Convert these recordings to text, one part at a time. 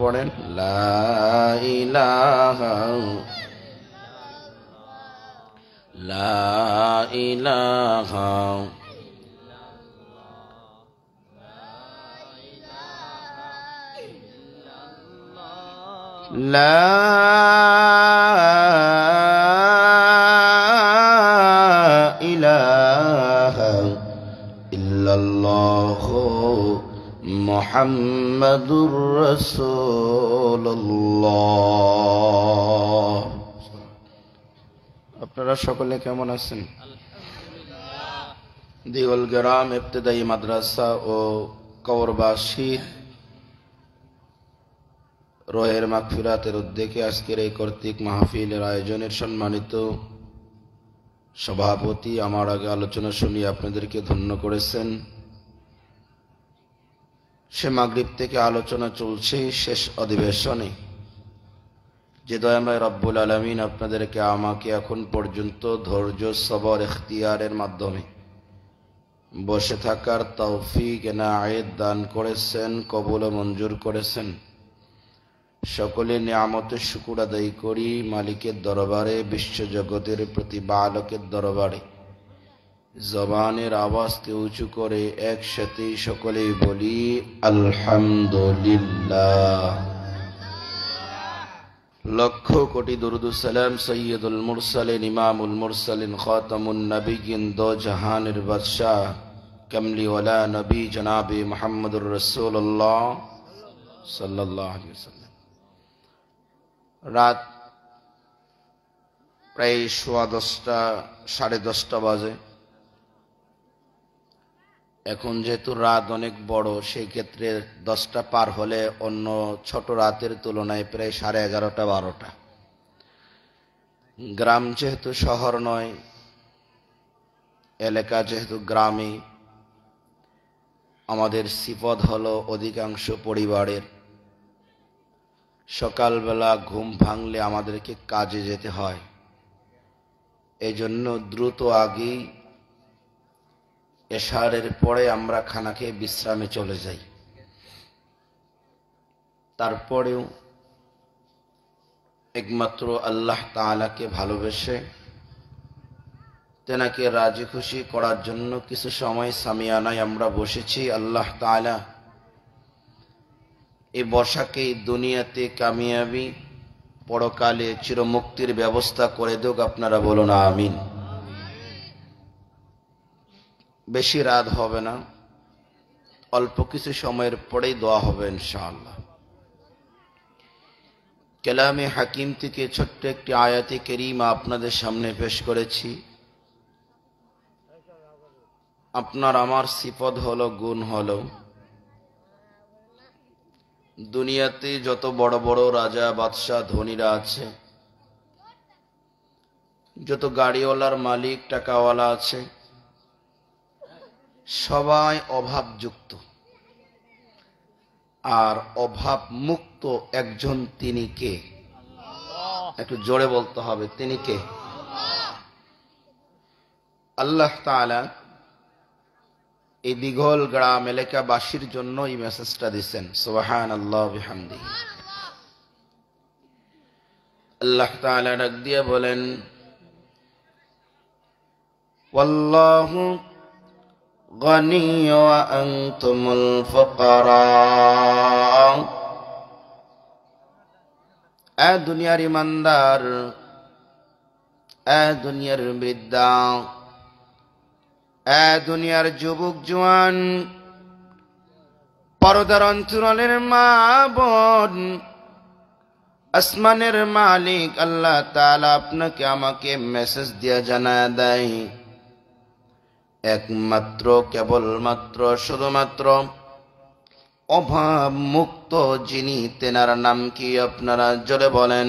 পড়েন লা ইলাহা লা ইলাহা লা ইলাহা ইল্লাল্লাহু মুহাম্মাদুর রাসূলুল্লাহ। আপনারা সকলে কেমন আছেন? দিগলগ্রাম ইবতেদায়ী মাদ্রাসা ও কবরবাসীর রোহের মাগফিরাতের উদ্যোগে আজকের এই কর্তৃক মাহফিলের আয়োজনের সম্মানিত সভাপতি আমার আগে আলোচনা শুনিয়ে আপনাদেরকে ধন্য করেছেন। সে মাগরিব থেকে আলোচনা চলছে শেষ অধিবেশনে। যে দয়াময় রব্বুল আলামিন আপনাদেরকে আমাকে এখন পর্যন্ত ধৈর্য সবর ইখতিয়ারের মাধ্যমে বসে থাকার তৌফিক এনায়েত দান করেছেন, কবুল ও মঞ্জুর করেছেন, সকলে নিয়ামতের শুকর আদায় করি মালিকের দরবারে, বিশ্বজগতের প্রতিপালকের দরবারে জবানের আওয়াজকে উঁচু করে একসাথে সকলেই বলি আলহামদুলিল্লাহ। লক্ষ কোটি দরুদ ও সালাম সৈয়দুল মুরসালিন ইমামুল মুরসালিন খাতামুন নবিয়্যিন দো জাহানের বাদশাহ কামলি ওয়ালা নবী জনাবে মুহাম্মদুর রাসূলুল্লাহ সাল্লাল্লাহু আলাইহি ওয়াসাল্লাম। রাত প্রায় 10:15 বাজে। এখন যেহেতু রাত অনেক বড়, সেই ক্ষেত্রে 10টা পার হলে অন্য ছোট রাতের তুলনায় প্রায় 11:30 12টা। গ্রাম যেহেতু শহর নয়, এলাকা যেহেতু গ্রামে, আমাদের সিফত হলো অধিকাংশ পরিবারের সকালবেলা ঘুম ভাঙলে আমাদেরকে কাজে যেতে হয়। এই জন্য দ্রুত আগেই এশারের পরে আমরা খানা খেয়ে বিশ্রামে চলে যাই। তারপরেও একমাত্র আল্লাহ তাআলাকে ভালোবেসে তেনাকে রাজি খুশি করার জন্য কিছু সময় সামিয়ানায় আমরা বসেছি। আল্লাহ তাআলা এই বসাকে দুনিয়াতে কামিয়াবি, পরকালে চিরমুক্তির ব্যবস্থা করে দেখ। আপনারা বলুন আমিন। বেশি রাত হবে না, অল্প কিছু সময়ের পরেই দোয়া হবে ইনশাআল্লাহ। কালামে হাকিম থেকে ছোট্ট একটি আয়াতে কারীমা আপনাদের সামনে পেশ করেছি। আপনার আমার সিফত হলো, গুণ হলো, দুনিয়াতে যত বড় বড় রাজা বাদশাহ ধনীরা আছে, যত গাড়িওয়ালার মালিক টাকাওয়ালা আছে, সবাই অভাবযুক্ত, আর অভাব মুক্ত একজন তিনি কে? একটু জোরে বলতে হবে, তিনি কে? আল্লাহ তাআলা এই দিঘল গ্রাম এলাকাবাসীর জন্য এই মেসেজটা দিচ্ছেন। সুবহানাল্লাহ বিহামদিহি। আল্লাহ তাআলা ডাক দিয়ে বলেন ওয়াল্লাহু গনি ওয়া আনতুমুল ফুকারা। এ দুনিয়ার ইমানদার, এ দুনিয়ার বৃদ্ধা, এ দুনিয়ার যুবক জওয়ান, পর্দার অন্তরালের মা বোন, আসমানের মালিক আল্লাহ তাআলা আপনাকে আমাকে মেসেজ দিয়ে জানায় দেয়, একমাত্র কেবলমাত্র শুধুমাত্র অভাব মুক্ত যিনি, তেনার নাম কি? আপনারা জোরে বলেন।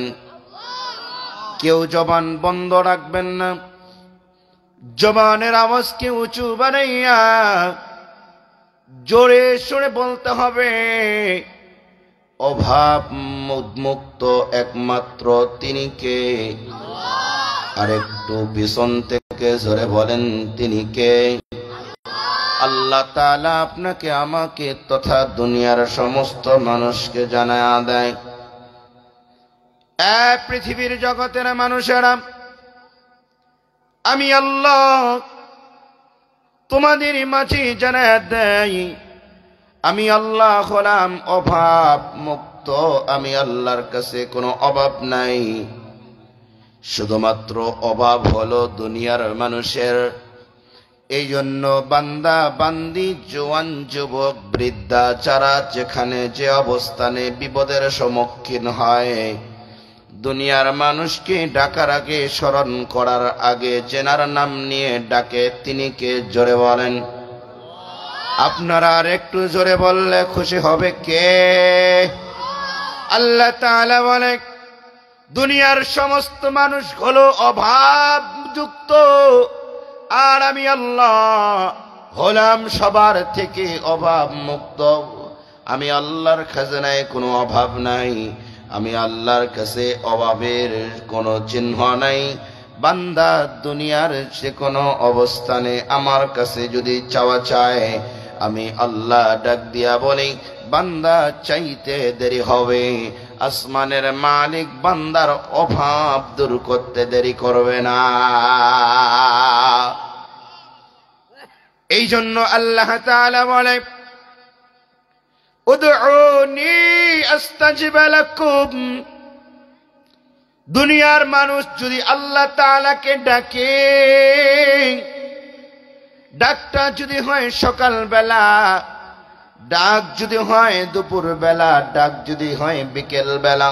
কেউ জবান বন্ধ রাখবেন না, জবানের আওয়াজকে উঁচু বানাইয়া জোরে সোরে বলতে হবে, অভাব মুক্ত একমাত্র তিনি কে? আর একটু পিছন থেকে জোরে বলেন, তিনি কে? আল্লাহ তাআলা আপনাকে আমাকে তথা দুনিয়ার সমস্ত মানুষকে জানায়া দেয়, এ পৃথিবীর জগতের মানুষেরা, আমি আল্লাহ তোমাদের মাঝে জানায়া দেই, আমি আল্লাহ হলাম অভাব মুক্ত। আমি আল্লাহর কাছে কোনো অভাব নাই, শুধুমাত্র অভাব হলো দুনিয়ার মানুষের। এই জন্য বান্দা বান্দি, জওয়ান যুবক বৃদ্ধা, যারা যেখানে যে অবস্থানে বিপদের সম্মুখীন হয়, দুনিয়ার মানুষকে ডাকার আগে, স্মরণ করার আগে জেনার নাম নিয়ে ডাকে, তিনি কে? জোরে বলেন। আপনারা আর একটু জোরে বললে খুশি হবে কে? আল্লাহ তাআলা বলে, দুনিয়ার সমস্ত মানুষ হলো অভাবযুক্ত, আর আমি আল্লাহ হলাম সবার থেকে অভাব মুক্ত। আমি আল্লাহর খাজানায় কোনো অভাব নাই, আমি আল্লাহর কাছে অভাবের কোনো চিহ্ন নাই। বান্দা দুনিয়ার যে কোনো অবস্থানে আমার কাছে যদি চাওয়া চায়, আমি আল্লাহ ডাক দিয়া বলি, বান্দা চাইতে দেরি হবে, আসমানের মালিক বান্দার অভাব দূর করতে দেরি করবে না। এই জন্য আল্লাহ তাআলা বলে, উদউনি আস্তাজিব লাকুম। দুনিয়ার মানুষ যদি আল্লাহ তাআলাকে ডাকে, ডাকটা যদি হয় সকাল বেলা, ডাক যদি হয় দুপুর বেলা, ডাক যদি হয় বিকেল বেলা,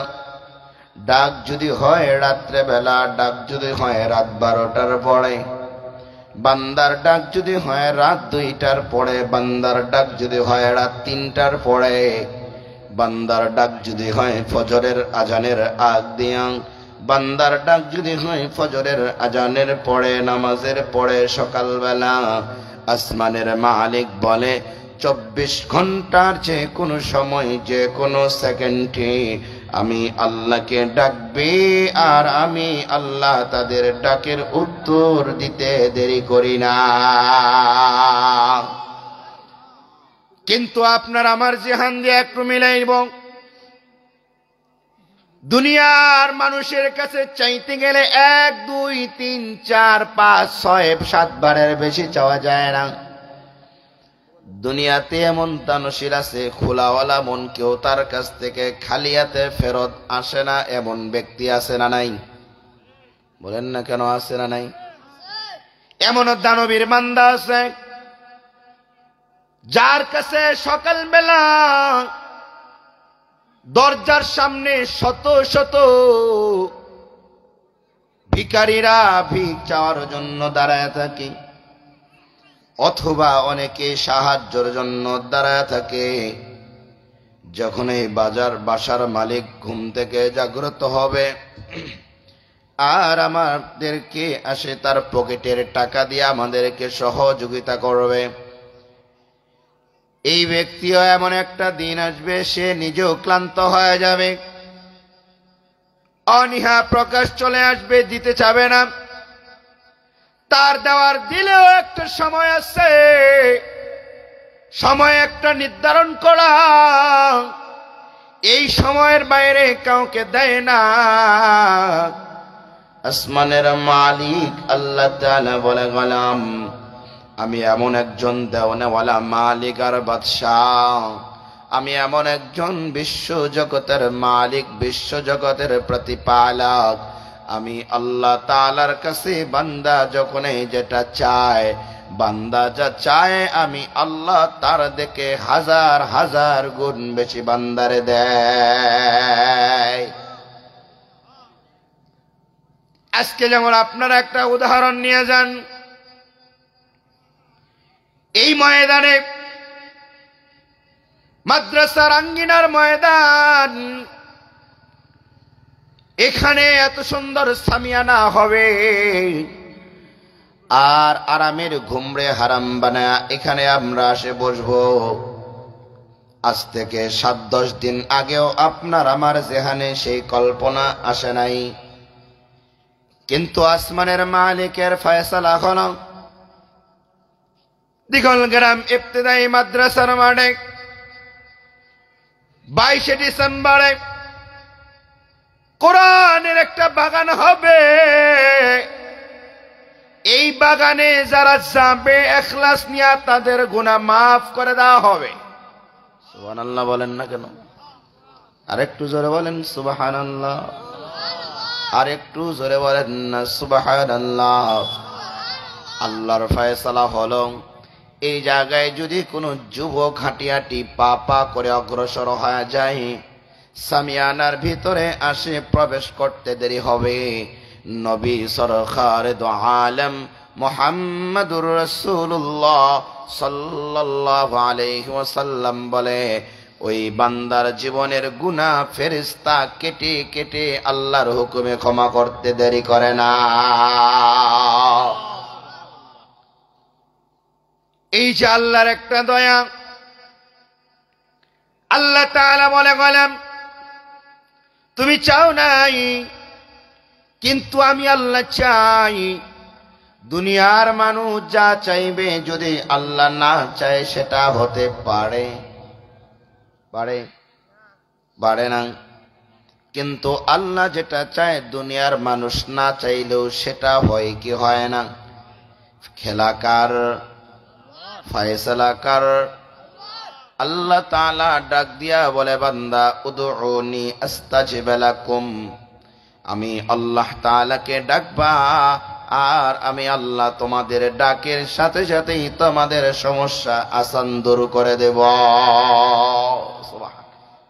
ডাক যদি হয় রাত্রে বেলা, ডাক যদি হয় রাত 12টার পরে, বান্দার ডাক যদি হয় রাত 2টার পরে, বান্দার ডাক যদি হয় রাত 3টার পরে, বান্দার ডাক যদি হয় ফজরের আজানের আগ দিয়া, বান্দার ডাক যদি হয় ফজরের আজানের পরে, নামাজের পরে, সকালবেলা, আসমানের মালিক বলে 24 ঘন্টার যে কোনো সময়, যে কোনো সেকেন্ডে আমি আল্লাহকে ডাকবে, আর আমি আল্লাহ তাদের ডাকের উত্তর দিতে দেরি করি না। কিন্তু আপনার আমার জিহান দিয়ে একটু মিলাইব, দুনিয়ার মানুষের কাছে চাইতে গেলে 1 2 3 4 5 6 7 বারের বেশি চাওয়া যায় না। দুনিয়াতে এমন দানশীল আছে, খোলাওয়ালা মন, কেউ তার কাছ থেকে খালি হাতে ফেরত আসে না, এমন ব্যক্তি আছে না নাই? বলেন না কেন, আছে না নাই? এমন দানবীর বান্দা আছে, যার কাছে সকালবেলা দরজার সামনে শত শত ভিখারীরা ভিক চাওয়ার জন্য দাঁড়ায় থাকে, অথবা অনেকে সাহায্যের জন্য দাঁড়ায় থাকে। যখন এই বাসার মালিক ঘুম থেকে জাগ্রত হবে আর আমাদেরকে আসে তার পকেটের টাকা দিয়ে আমাদেরকে সহযোগিতা করবে, এই ব্যক্তিও এমন একটা দিন আসবে, সে নিজেও ক্লান্ত হয়ে যাবে, অনীহা প্রকাশ চলে আসবে, দিতে চাবে না। তার দেওয়ার দিলেও একটা সময় আছে, সময় একটা নির্ধারণ করা, এই সময়ের বাইরে কাউকে দেয় না। আসমানের মালিক আল্লাহ তাআলা বলে, গোলাম আমি এমন একজন দেওয়ানেওয়ালা মালিক আর বাদশাহ, আমি এমন একজন বিশ্ব জগতের মালিক, বিশ্ব জগতের প্রতিপালক। আমি আল্লাহ তাআলার কাছে বান্দা যখন যেটা চায়, বান্দা যা চায়, আমি আল্লাহ তার দেখে 1000 1000 গুণ বেশি বান্দারে দেয়। আজকে যেমন আপনারা একটা উদাহরণ নিয়ে যান, এই ময়দানে, মাদ্রাসার আঙ্গিনার ময়দান, এখানে এত সুন্দর সামিয়ানা হবে, আর আরামের ঘুমরে হারাম বানায়া এখানে আমরা আসে বসবো। আজ থেকে 7-10 দিন আগেও আপনার আমার যেখানে সেই কল্পনা আসে নাই, কিন্তু আসমানের মালিকের ফয়সালা হলো দিগলগ্রাম ইবতিদায়ী মাদ্রাসার মাঠে 22শে ডিসেম্বরে কোরআনের একটা বাগান হবে। এই বাগানে যারা যাবে ইখলাস নিয়ে তাদের গুনাহ মাফ করে দেওয়া হবে। সুবহানাল্লাহ বলেন না কেন? আরেকটু জোরে বলেন সুবহানাল্লাহ। আরেকটু জোরে বলেন না সুবহানাল্লাহ। আল্লাহর ফয়সালা হলো এই জায়গায় যদি কোনো যুবক হাঁটিয়াটি পা পা করে অগ্রসর হয়ে যায়, সামিয়ানার ভিতরে আসে প্রবেশ করতে দেরি হবে। নবী সরকার দু আলম মুহাম্মাদুর রাসূলুল্লাহ সাল্লাল্লাহু আলাইহি ওয়াসাল্লাম বলে, ওই বান্দার জীবনের গুনাহ ফেরেশতা কেটে কেটে আল্লাহর হুকুমে ক্ষমা করতে দেরি করে না। এই যে আল্লাহর একটা দয়া, আল্লাহ তাআলা বলে গেলাম তুমি চাও নাই, কিন্তু আমি আল্লাহ চাই। দুনিয়ার মানুষ যা চাইবে যদি আল্লাহ না চায় সেটা হতে পারে পারে পারে না, কিন্তু আল্লাহ যেটা চায় দুনিয়ার মানুষ না চাইলেও সেটা হয় কি হয় না? খেলাকার ফয়সালাকার আল্লাহ তাআলা ডাক দিয়া বলে, বান্দা উদউনি আস্তাজিব লাকুম, আমি আল্লাহ তাআলাকে ডাকবা আর আমি আল্লাহ তোমাদের ডাকের সাথে সাথেই তোমাদের সমস্যা আসান দূর করে দেব।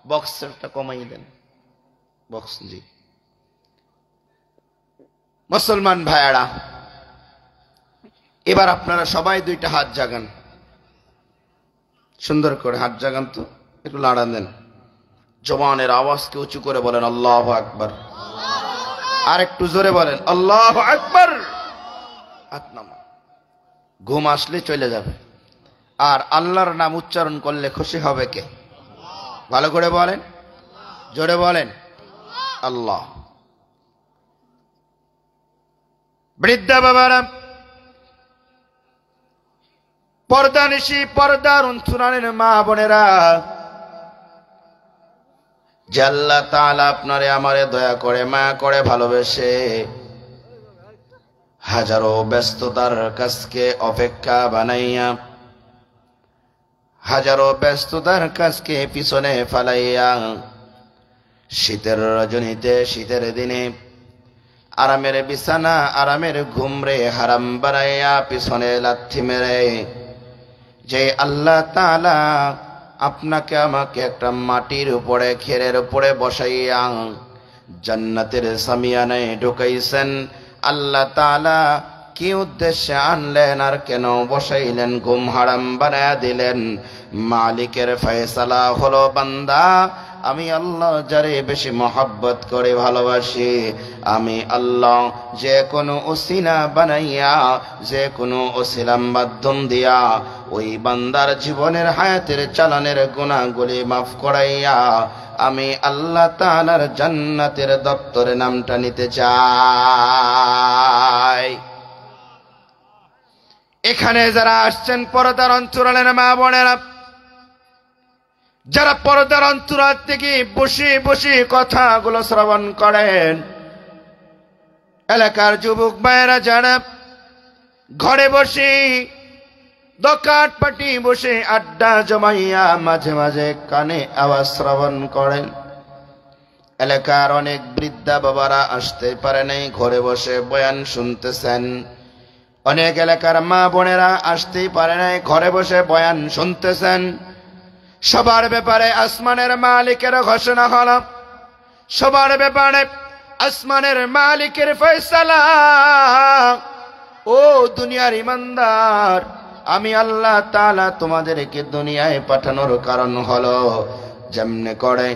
বক্সটা কমাই দেন, বক্স জি। মুসলমান ভাইয়ারা, এবার আপনারা সবাই দুইটা হাত জাগান, সুন্দর করে হাত জাগান, তো একটু লাড়ান দেন, জবানের আওয়াজকে উঁচু করে বলেন আল্লাহু আকবার। আর একটু জোরে বলেন আল্লাহু আকবার। হাত নামা। ঘুম আসলে চলে যাবে, আর আল্লাহর নাম উচ্চারণ করলে খুশি হবে কে? ভালো করে বলেন, জোরে বলেন আল্লাহ। বৃদ্ধা বাবারা, পর্দানিশি পর্দার অন্তরালের মা বোনেরা, যে আল্লাহ তাআলা আপনারে আমারে দয়া করে মায়া করে ভালোবেসে হাজারো ব্যস্ততার কাজকে অপেক্ষা বানাইয়া, হাজারো ব্যস্ততার কাজকে পিছনে ফালাইয়া, শীতের রজনীতে শীতের দিনে আরামের বিছানা আরামের ঘুমরে হারাম বানাইয়া পিছনে লাথি মেরে যে আল্লাহ তাআলা আপনাকে আমাকে একটা মাটির উপরে খেরের উপরে বসাইয়া জান্নাতের সামিয়ানায় ঢুকাইছেন, আল্লাহ তাআলা কি উদ্দেশ্যে আনলেন আর কেন বসাইলেন, ঘুম হারাম বানায়া দিলেন? মালিকের ফয়সালা হলো, বান্দা আমি আল্লাহ যারে বেশি মহব্বত করে ভালোবাসি, আমি আল্লাহ যে কোনো ওসিলা বানাইয়া, যে কোনো ওসিলার মাধ্যম দিয়া ওই বান্দার জীবনের হায়াতের চালানের গুনাহগুলি মাফ করাইয়া আমি আল্লাহ তাআলার জান্নাতের দপ্তরে নামটা নিতে চাই। এখানে যারা আসছেন পর্দার অন্তরালের মা বোনেরা, যারা পর্দার অন্তরাল থেকে বসে বসে কথাগুলো শ্রবণ করেন, এলাকার যুবক ভাইয়েরা যারা ঘরে বসে দোকান পাটি বসে আড্ডা জমাইয়া মাঝে মাঝে কানে আওয়াজ শ্রবণ করেন, এলাকার অনেক বৃদ্ধা বাবারা আসতে পারে নাই, ঘরে বসে বয়ান শুনতেছেন, অনেক এলাকার মা বোনেরা আসতেই পারে নাই, ঘরে বসে বয়ান শুনতেছেন। সবার ব্যাপারে আসমানের মালিকের ঘোষণা হলো, সবার ব্যাপারে আসমানের মালিকের ফয়সালা। ও দুনিয়ার ইমানদার, আমি আল্লাহ তাআলা তোমাদেরকে দুনিয়ায় পাঠানোর কারণ হলো যেমনে করে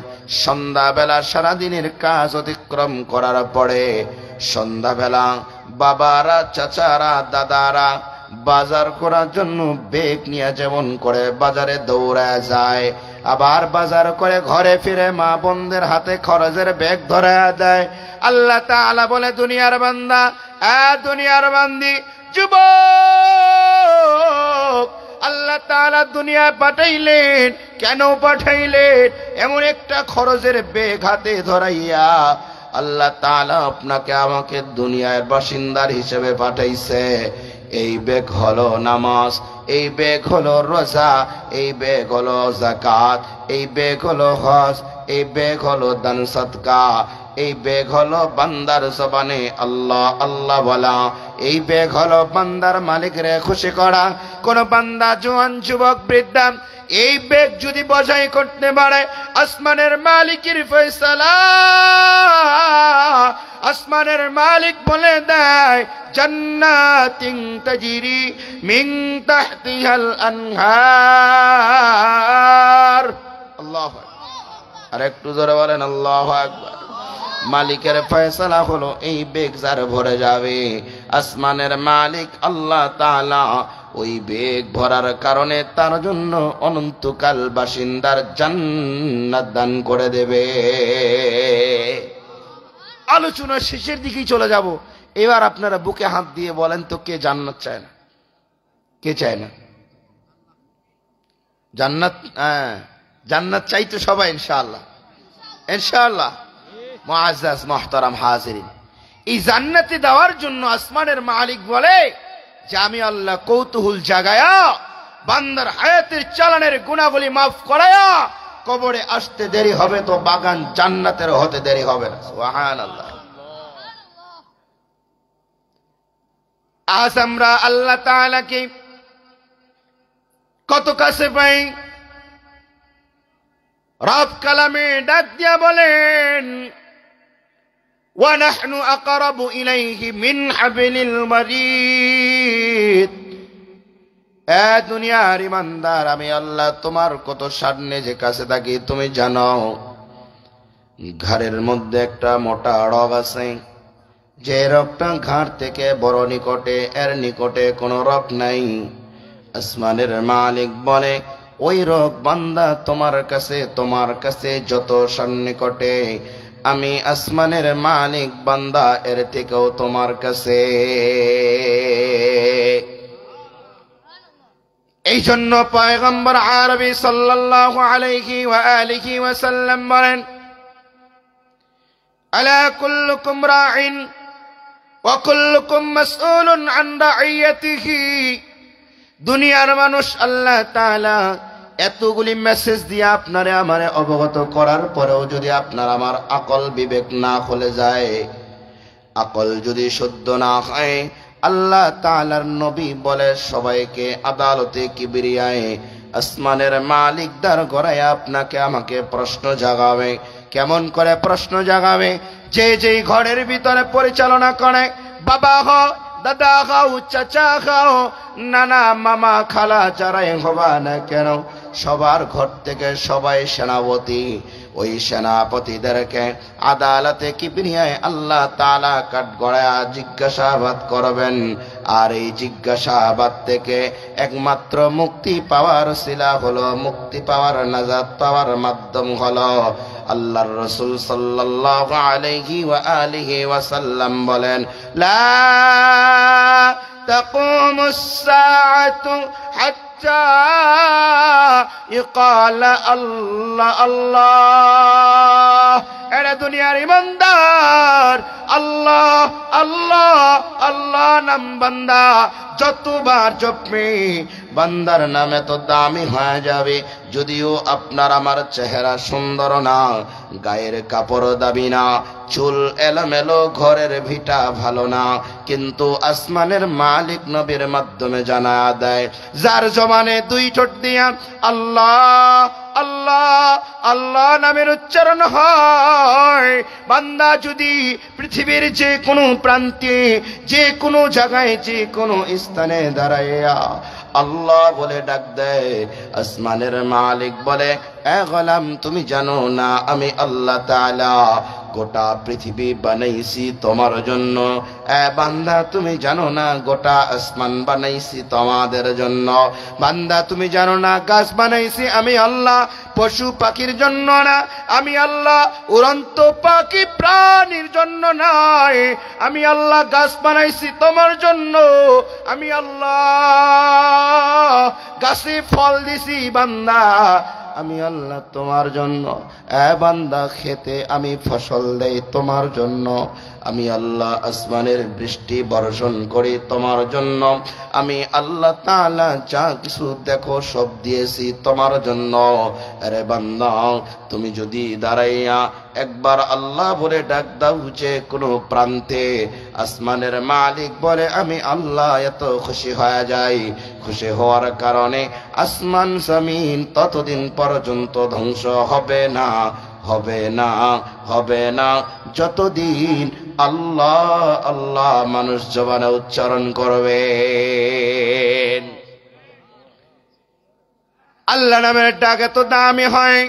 সন্ধ্যাবেলা সারাদিনের কাজ অতিক্রম করার পরে সন্ধ্যাবেলা বাবারা চাচারা দাদারা বাজার করার জন্য ব্যাগ নিয়ে যেমন করে বাজারে দৌড়ায় যায়, আবার বাজার করে ঘরে ফিরে মা বোনদের হাতে খরচের ব্যাগ ধরায় দেয়। আল্লাহ তাআলা বলে, দুনিয়ার বান্দা, দুনিয়ার বান্দি, যুবক, আল্লাহ তাআলা দুনিয়ায় পাঠাইলেন। কেন পাঠাইলেন? এমন একটা খরচের বেগ হাতে ধরাইয়া আল্লাহ তাআলা আপনাকে আমাকে দুনিয়ার বাসিন্দার হিসেবে পাঠাইছে। এই বেগ হলো নামাজ, এই বেগ হলো রোজা, এই বেগ হলো যাকাত, এই বেগ হলো হজ, এই বেগ হলো দান সদকা, এই বেগ হলো বান্দার জবানে আল্লাহ আল্লাহ বলা, এই বেগ হলো বান্দার মালিকরে খুশি করা। কোন বান্দা, জওয়ান, যুবক, বৃদ্ধা এই বেগ যদি বজায় করতে পারে, আসমানের মালিকের ফয়সালা, আসমানের মালিক বলে দেয় জান্নাতিন তাজরি মিন তাহতিহাল আনহার। আল্লাহু আকবার। আর একটু জোরে বলেন আল্লাহু আকবার। মালিকের ফয়সালা হলো এই বেগ যার ভরে যাবে, আসমানের মালিক আল্লাহ তাআলা ওই বেগ ভরার কারণে তার জন্য অনন্তকাল বাসিন্দার জান্নাত দান করে দেবে। আলোচনা শেষের দিকেই চলে যাব। এবার আপনারা বুকে হাত দিয়ে বলেন তো, কে জান্নাত চায় না? কে চায় না জান্নাত? জান্নাত চাই তো সবাই ইনশাআল্লাহ, ইনশাআল্লাহ। মুআজ্জাজ মুহতারাম হাজিরিন, এই জান্নাতে দেওয়ার জন্য আসমানের মালিক বলে যে আমি আল্লাহ কৌতূহল জাগায়া বান্দার হায়াতের চালানের গুনাহগুলি মাফ করায়া কবরে আসতে দেরি হবে তো বাগান জান্নাতের হতে দেরি হবে না। সুবহানাল্লাহ। আজ আমরা আল্লাহ তাআলাকে কত কাছে পাই। রব কালামে ডাক দিয়া বলেন ওয়া নাহনু আকরাবু ইলাইহি মিন হাবলিল ওয়ারিদ। এ দুনিয়ার ইমানদার, আমি আল্লাহ তোমার কত সামনে যে কাছে থাকি তুমি জানো। ঘাড়ের মধ্যে একটা মোটা রগ আছে, যে রগটা ঘাড় থেকে বড় নিকটে, এর নিকটে কোনো রগ নাই। আসমানের মালিক বলে ওই রগ বান্দা তোমার কাছে যত সন্নিকটে, আমি আসমানের মালিক বান্দা এর থেকেও তোমার কাছে। এই জন্য পয়গম্বর আরবি সাল্লাল্লাহু আলাইহি ওয়া আলিহি ওয়া সাল্লাম বলেন আলা কুল্লুকুম রাইন ওয়া কুল্লুকুম মাসউলুন আন রাইয়াতিহি। দুনিয়ার মানুষ আল্লাহ তাআলা এতগুলি মেসেজ দিয়ে আপনারে আমারে অবগত করার পরেও যদি আপনার আমার আকল বিবেক না খুলে যায়, আকল যদি শুদ্ধ না হয়, আল্লাহ তাআলার নবী বলে সবাইকে আদালতে কিবরিয়ায় আসমানের মালিক দাঁড় করায় আপনাকে আমাকে প্রশ্ন জাগাবে। কেমন করে প্রশ্ন জাগাবে? যেই ঘরের ভিতরে পরিচালনা করে, বাবা হও, দাদা খাও, চাচা খাও, নানা মামা খালা যারাই হবা না কেন, সবার ঘর থেকে সবাই সেনাপতি, ওই সেনাপতিদেরকে আদালতে কিবরিয়ায় আল্লাহ তাআলা কাঠগড়ায় জিজ্ঞাসাবাদ করবেন। আর এই জিজ্ঞাসাবাদ থেকে একমাত্র মুক্তি পাওয়ার ওসিলা হলো, মুক্তি পাওয়ার, নাজাত পাওয়ার মাধ্যম হলো আল্লাহর রাসূল সাল্লাল্লাহু আলাইহি ওয়া আলিহি ওয়া সাল্লাম বলেন লা তাকুমুস সাআতু হাত্তা ইকালা আল্লাহ আল্লাহ। এরা দুনিয়ার ইমানদার, আল্লাহ আল্লাহ আল্লাহ নাম বান্দা যতবার জপবে বান্দার নাম এত দামি হয়ে যাবে। যদিও আপনার আমার চেহারা সুন্দর না, গায়ের কাপড় দাবি না, চুল এলোমেলো, ঘরের ভিটা ভালো না, কিন্তু আসমানের মালিক নবীর মাধ্যমে জানা দেয়, যার জবানে দুই ঠোঁট দিয়া আল্লাহ আল্লাহ আল্লাহ নামের উচ্চারণ হয়, বান্দা যদি পৃথিবীর যে কোনো প্রান্তে, যে কোনো জায়গায়, যে কোনো স্থানে দাঁড়াইয়া আল্লাহ বলে ডাক দেয়, আসমানের মালিক বলে এ গোলাম তুমি জানো না আমি আল্লাহ তাআলা গোটা পৃথিবী বানাইছি তোমার জন্য। বান্দা তুমি জানো না গোটা আসমান বানাইছি তোমাদের জন্য। বান্দা তুমি জানো না গাছ বানাইছি আমি আল্লাহ পশু পাখির জন্য না, আমি আল্লাহ উড়ন্ত পাখি প্রাণীর জন্য নয়, আমি আল্লাহ গাছ বানাইছি তোমার জন্য। আমি আল্লাহ গাছে ফল দিছি বান্দা, আমি আল্লাহ তোমার জন্য। বান্দা খেতে আমি ফসল দেই তোমার জন্য। আমি আল্লাহ আসমানের বৃষ্টি বর্ষণ করি তোমার জন্য। আমি আল্লাহ তাআলা যা কিছু দেখো সব দিয়েছি তোমার জন্য। আরে বান্দা তুমি যদি দাঁড়াইয়া একবার আল্লাহ বলে ডাক দাও যে কোনো প্রান্তে, আসমানের মালিক বলে আমি আল্লাহ এত খুশি হয়ে যাই। খুশি হওয়ার কারণে আসমান জমিন ততদিন পর্যন্ত ধ্বংস হবে না, হবে না, হবে না যতদিন আল্লাহ আল্লাহ মানুষ জবানে উচ্চারণ করবে। আল্লাহ নামের ডাক এত দামি হয়,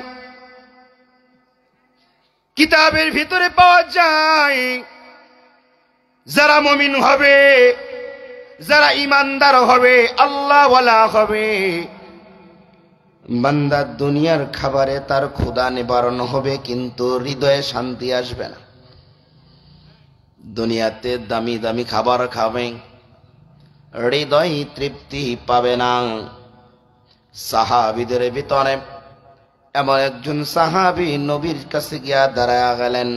কিতাবের ভিতরে পাওয়া যায়। যারা মুমিন হবে, যারা ইমানদার হবে, আল্লাহওয়ালা হবে, বান্দা দুনিয়ার খাবারে তার ক্ষুধা নিবারণ হবে কিন্তু হৃদয়ে শান্তি আসবে না। দুনিয়াতে দামি দামি খাবার খাবে, হৃদয় তৃপ্তি পাবে না। সাহাবীদের ভিতরে এমন একজন সাহাবী নবীর কাছে গিয়া দাঁড়ায়া গেলেন,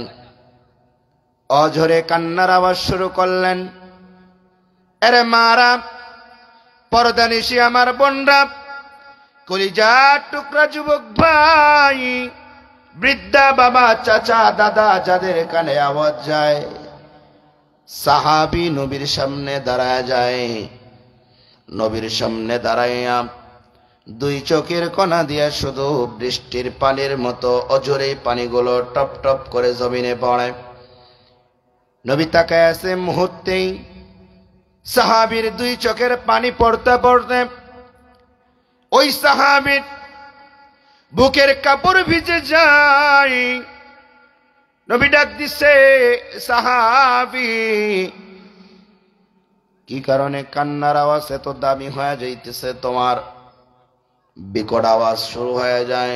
অঝরে কান্নার আওয়াজ শুরু করলেন। আরে মারা, পর্দা নিশি আমার বোনরা, কলিজার টুকরা যুবক ভাই, বৃদ্ধা বাবা, চাচা, দাদা, যাদের কানে আওয়াজ যায়, সাহাবী নবীর সামনে দাঁড়ায় যায়। নবীর সামনে দাঁড়াইয়া দুই চোখের কোনা দিয়া শুধু বৃষ্টির পানির মতো অঝরে পানিগুলো টপ টপ করে জমিনে পড়ে। নবী তাকায় আছে, মুহূর্তেই সাহাবীর দুই চোখের পানি পড়তে পড়তে ওই সাহাবীর বুকের কাপড় ভিজে যায়। নবী ডাক দিছে, সাহাবী কি কারণে কান্নার আওয়াজ এত দামি হয়ে যাইতেছে? তোমার বিকট আওয়াজ শুরু হয়ে যায়।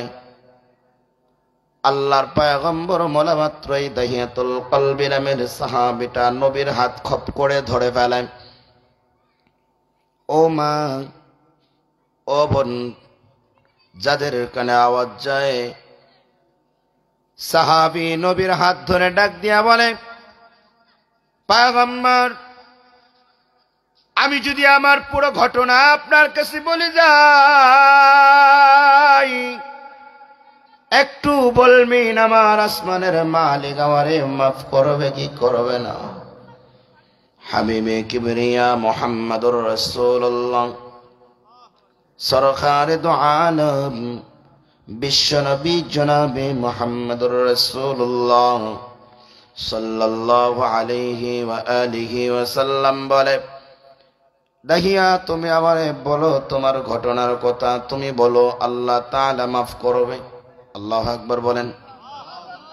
আল্লাহর পয়গম্বর বলা মাত্রই দাহিয়াতুল কলবি নামের সাহাবীটা নবীর হাত খপ করে ধরে ফেলেন। ও মা, ও বোন, যাদের কানে আওয়াজ যায়, সাহাবী নবীর হাত ধরে ডাক দিয়া বলে, পয়গম্বর, আমি যদি আমার পুরো ঘটনা আপনার কাছে বলে যাই, একটু বলবেন আমার আসমানের মালিক আমারে মাফ করবে কি করবে না? হাবিবে কিবরিয়া মুহাম্মদুর রাসূলুল্লাহ সরকারে দু আলম বিশ্বনবী জনাবে মুহাম্মদুর রাসূলুল্লাহ সাল্লাল্লাহু আলাইহি ওয়া আলিহি ওয়াসাল্লাম বলে, দাহিয়া তুমি আমারে বলো তোমার ঘটনার কথা, তুমি বলো আল্লাহ তাআলা মাফ করবে। আল্লাহু আকবার বলেন,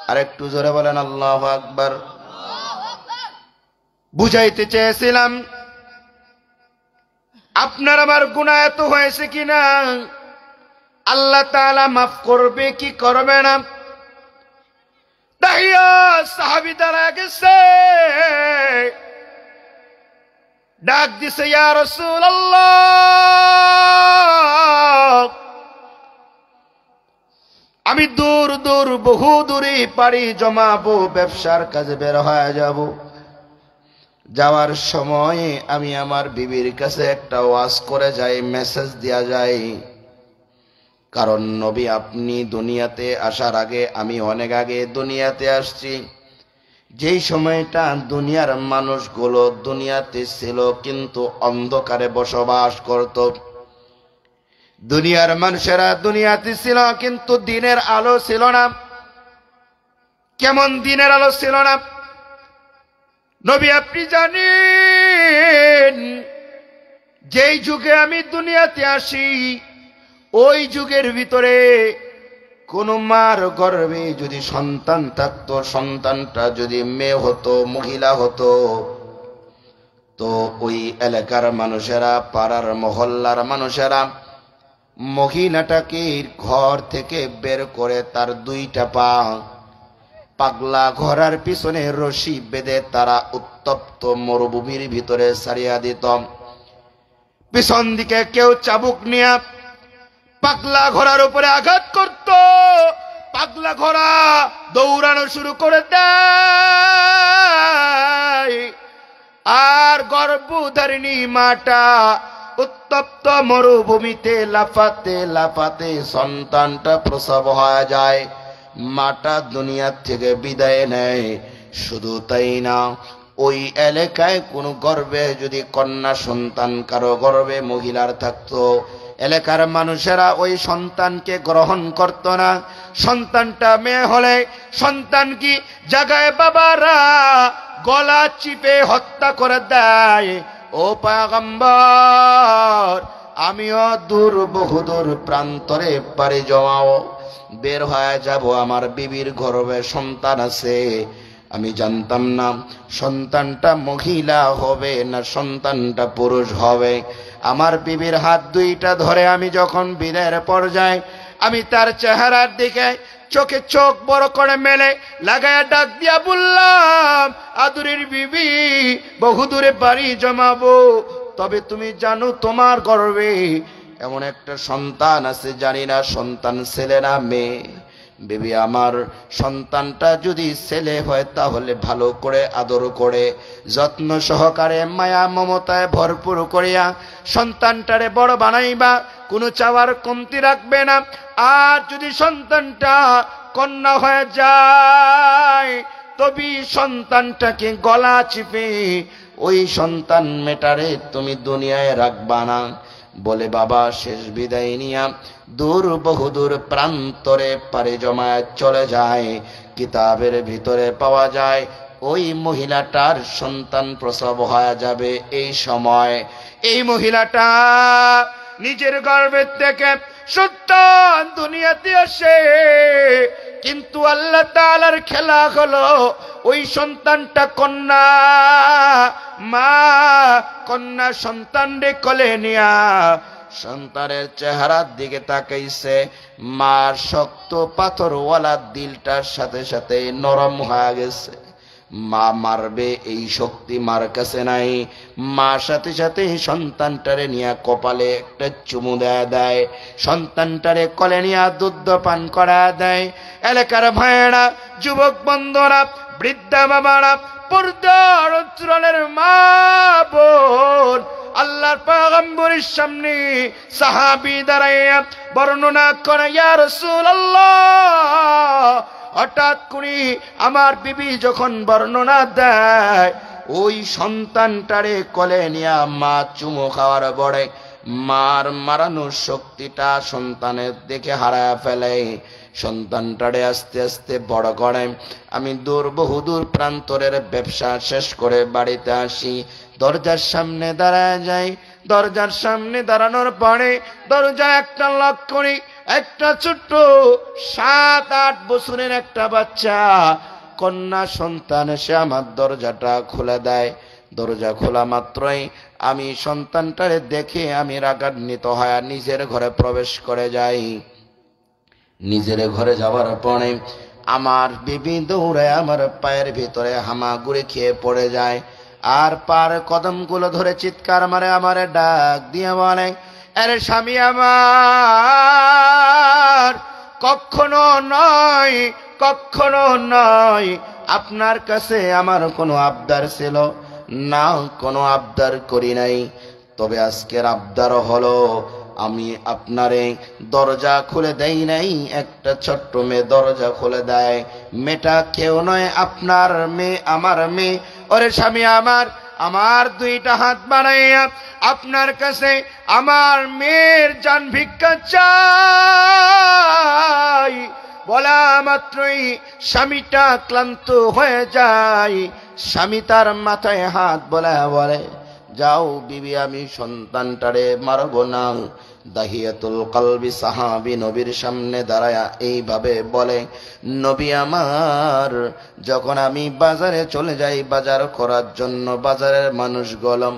আরেকটু জোরে বলেন আল্লাহু আকবার। বুঝাইতে চেয়েছিলাম আপনার আমার গুনাহ এত হয়েছে কিনা, আল্লাহ তাআলা মাফ করবে কি করবে না? দাহিয়া সাহাবী দাঁড়ায় গেছে, ডাক দিছে, ইয়া রাসূলুল্লাহ, আমি দূর দূর বহু দূরে পাড়ি জমাবো, ব্যবসার কাজে বের হয়ে যাব। যাওয়ার সময় আমি আমার বিবির কাছে একটা ওয়াজ করে যাই, মেসেজ দেয়া যায়। কারণ নবী আপনি দুনিয়াতে আসার আগে আমি অনেক আগে দুনিয়াতে আসছি। যেই সময়টা দুনিয়ার মানুষগুলো দুনিয়াতে ছিল কিন্তু অন্ধকারে বসবাস করত। দুনিয়ার মানুষেরা দুনিয়াতে ছিল কিন্তু দিনের আলো ছিল না। কেমন দিনের আলো ছিল না? নবী আপনি জানেন, যেই যুগে আমি দুনিয়াতে আসি ওই যুগের ভিতরে কোন মার গর্ভে যদি সন্তান থাকতো, সন্তানটা যদি মেয়ে হতো, মহিলা হতো, তো ওই এলাকার মানুষেরা, পাড়ার মহল্লার মানুষেরা মহিলাটাকে ঘর থেকে বের করে তার দুইটা পা পাগলা ঘোড়ার পিছনে রশি বেঁধে তারা উত্তপ্ত মরুভূমির ভিতরে সারিয়া দিত। পিছন দিকে কেউ চাবুক নিয়ে পাগলা ঘোড়ার উপরে আঘাত করত। পাগলা ঘোড়া দৌড়ানো শুরু করে দেয়, আর গর্ভধারিণী মাটা উত্তপ্ত মরুভূমিতে লাফাতে লাফাতে সন্তানটা প্রসব হয়ে যায়। মাটা দুনিয়া থেকে বিদায় নেয়। শুধু তাই না, ওই এলাকায় কোনো গর্ভে যদি কন্যা সন্তান কারো গর্ভে মহিলার থাকতো, এলাকার মানুষেরা ওই সন্তানকে গ্রহণ করত না। সন্তানটা মেয়ে হলে সন্তান কি জাগায় বাবারা গলা চিপে হত্যা করে দেয়। ও পয়গম্বর, আমিও দূর বহুদূর প্রান্তরে পাড়ি জমাও, বের হয়ে যাব। আমার বিবির গর্ভে সন্তান আছে, আমি জানতাম না সন্তানটা মহিলা হবে না সন্তানটা পুরুষ হবে। আমার বিবির হাত দুইটা ধরে আমি যখন বিদায়ের পর্যায়ে আমি তার চেহারার দিকে চোখে চোখ বড় করে মেলে লাগায়া ডাক দিয়া বললাম, আদুরের বিবি, বহুদূরে বাড়ি জমাবো, তবে তুমি জানো তোমার গর্ভে এমন একটা সন্তান আছে, জানি না সন্তান ছেলে না মেয়ে। বিবি আমার, সন্তানটা যদি ছেলে হয় তাহলে ভালো করে আদর করে যত্ন সহকারে মায়া মমতায় ভরপুর করিয়া সন্তানটারে বড় বানাইবা, কোনো চাওয়ার কমতি রাখবে না। আর যদি সন্তানটা কন্যা হয়ে যায়, তবে সন্তানটাকে গলা চিপে ওই সন্তান মেটারে তুমি দুনিয়ায় রাখবা না। বলে বাবা শেষ বিদায় নিয়া দূর বহুদূর প্রান্তরে পাড়ি জমায় চলে যায়। কিতাবের ভিতরে পাওয়া যায় ওই মহিলাটার সন্তান প্রসব হয়ে যাবে। এই সময় এই মহিলাটা নিজের গর্ভের থেকে সন্তান দুনিয়াতে আসে, কিন্তু আল্লাহ তাআলার খেলা হলো ওই সন্তানটা কন্যা। মা কন্যা সন্তান রে কোলে নিয়া সন্তানের চেহারার দিকে তাকাইছে। মার শক্ত পাথরওয়ালা দিলটার সাথে সাথে নরম হয়ে গেছে। মা মারবে এই শক্তি মার কাছে নাই। মা সাথে সাথে সন্তানটারে নিয়ে কপালে একটা চুমু দেয়, সন্তানটারে কোলে নিয়ে দুধ পান করা দেয়। এলাকার ভাইয়েরা, যুবক বন্ধুরা, বৃদ্ধা বাবারা, পর্দার অঞ্চলের মা বোন, আল্লাহর পয়গম্বরের সামনে সাহাবী দাঁড়াইয়া বর্ণনা করে, ইয়া রাসূলুল্লাহ, হঠাৎ করে আমার বিবি যখন বর্ণনা দেয়, ওই সন্তানটারে কোলে নিয়ে মা চুমু খাওয়ার পরে মার মারানোর শক্তিটা সন্তানের দেখে হারায় ফেলে। সন্তানটারে আস্তে আস্তে বড় করে। আমি দূর বহুদূর প্রান্তরের ব্যবসা শেষ করে বাড়িতে আসি, দরজার সামনে দাঁড়ায় যাই। দরজার সামনে দাঁড়ানোর পরে দরজা একটা লক করি, একটা ছোট্ট 7-8 বছরের একটা বাচ্চা কন্যা সন্তান এসে আমার দরজাটা খুলে দেয়। দরজা খোলা মাত্রই আমি সন্তানটারে দেখে আমি রাগান্বিত হয়ে নিজের ঘরে প্রবেশ করে যাই। নিজের ঘরে যাওয়ার পরে আমার বিবি দৌড়ায় আমার পায়ের ভিতরে হামাগুড়ি খেয়ে পড়ে যায়, আর পার কদমগুলো ধরে চিৎকার মারে, আমারে ডাক দিয়ে বলে, আরে স্বামী আমার, কখনো নয়, কখনো নয়, আপনার কাছে আমার কোনো আবদার ছিল না, কোনো আবদার করি নাই। তবে আজকের আবদার হলো আমি আপনারে দরজা খুলে দেই নাই, একটা ছোট্ট মেয়ে দরজা খুলে দেয়। মেয়েটা কেউ নয়, আপনার মেয়ে, আমার মেয়ে। ওরে স্বামী আমার, আমার দুইটা হাত বাড়াইয়া আপনার কাছে আমার মেয়ের জান ভিক্ষা চাই। বলা মাত্রই স্বামীটা ক্লান্ত হয়ে যায়। স্বামী তার মাথায় হাত বলে, যাও বিবি, আমি সন্তানটারে মারব না, দাহিয়াতুল কলবি সাহাবী নবীর সামনে দাঁড়ায়া এইভাবে বলে, নবী আমার, যখন আমি বাজারে চলে যাই বাজার করার জন্য, বাজারের মানুষগুলো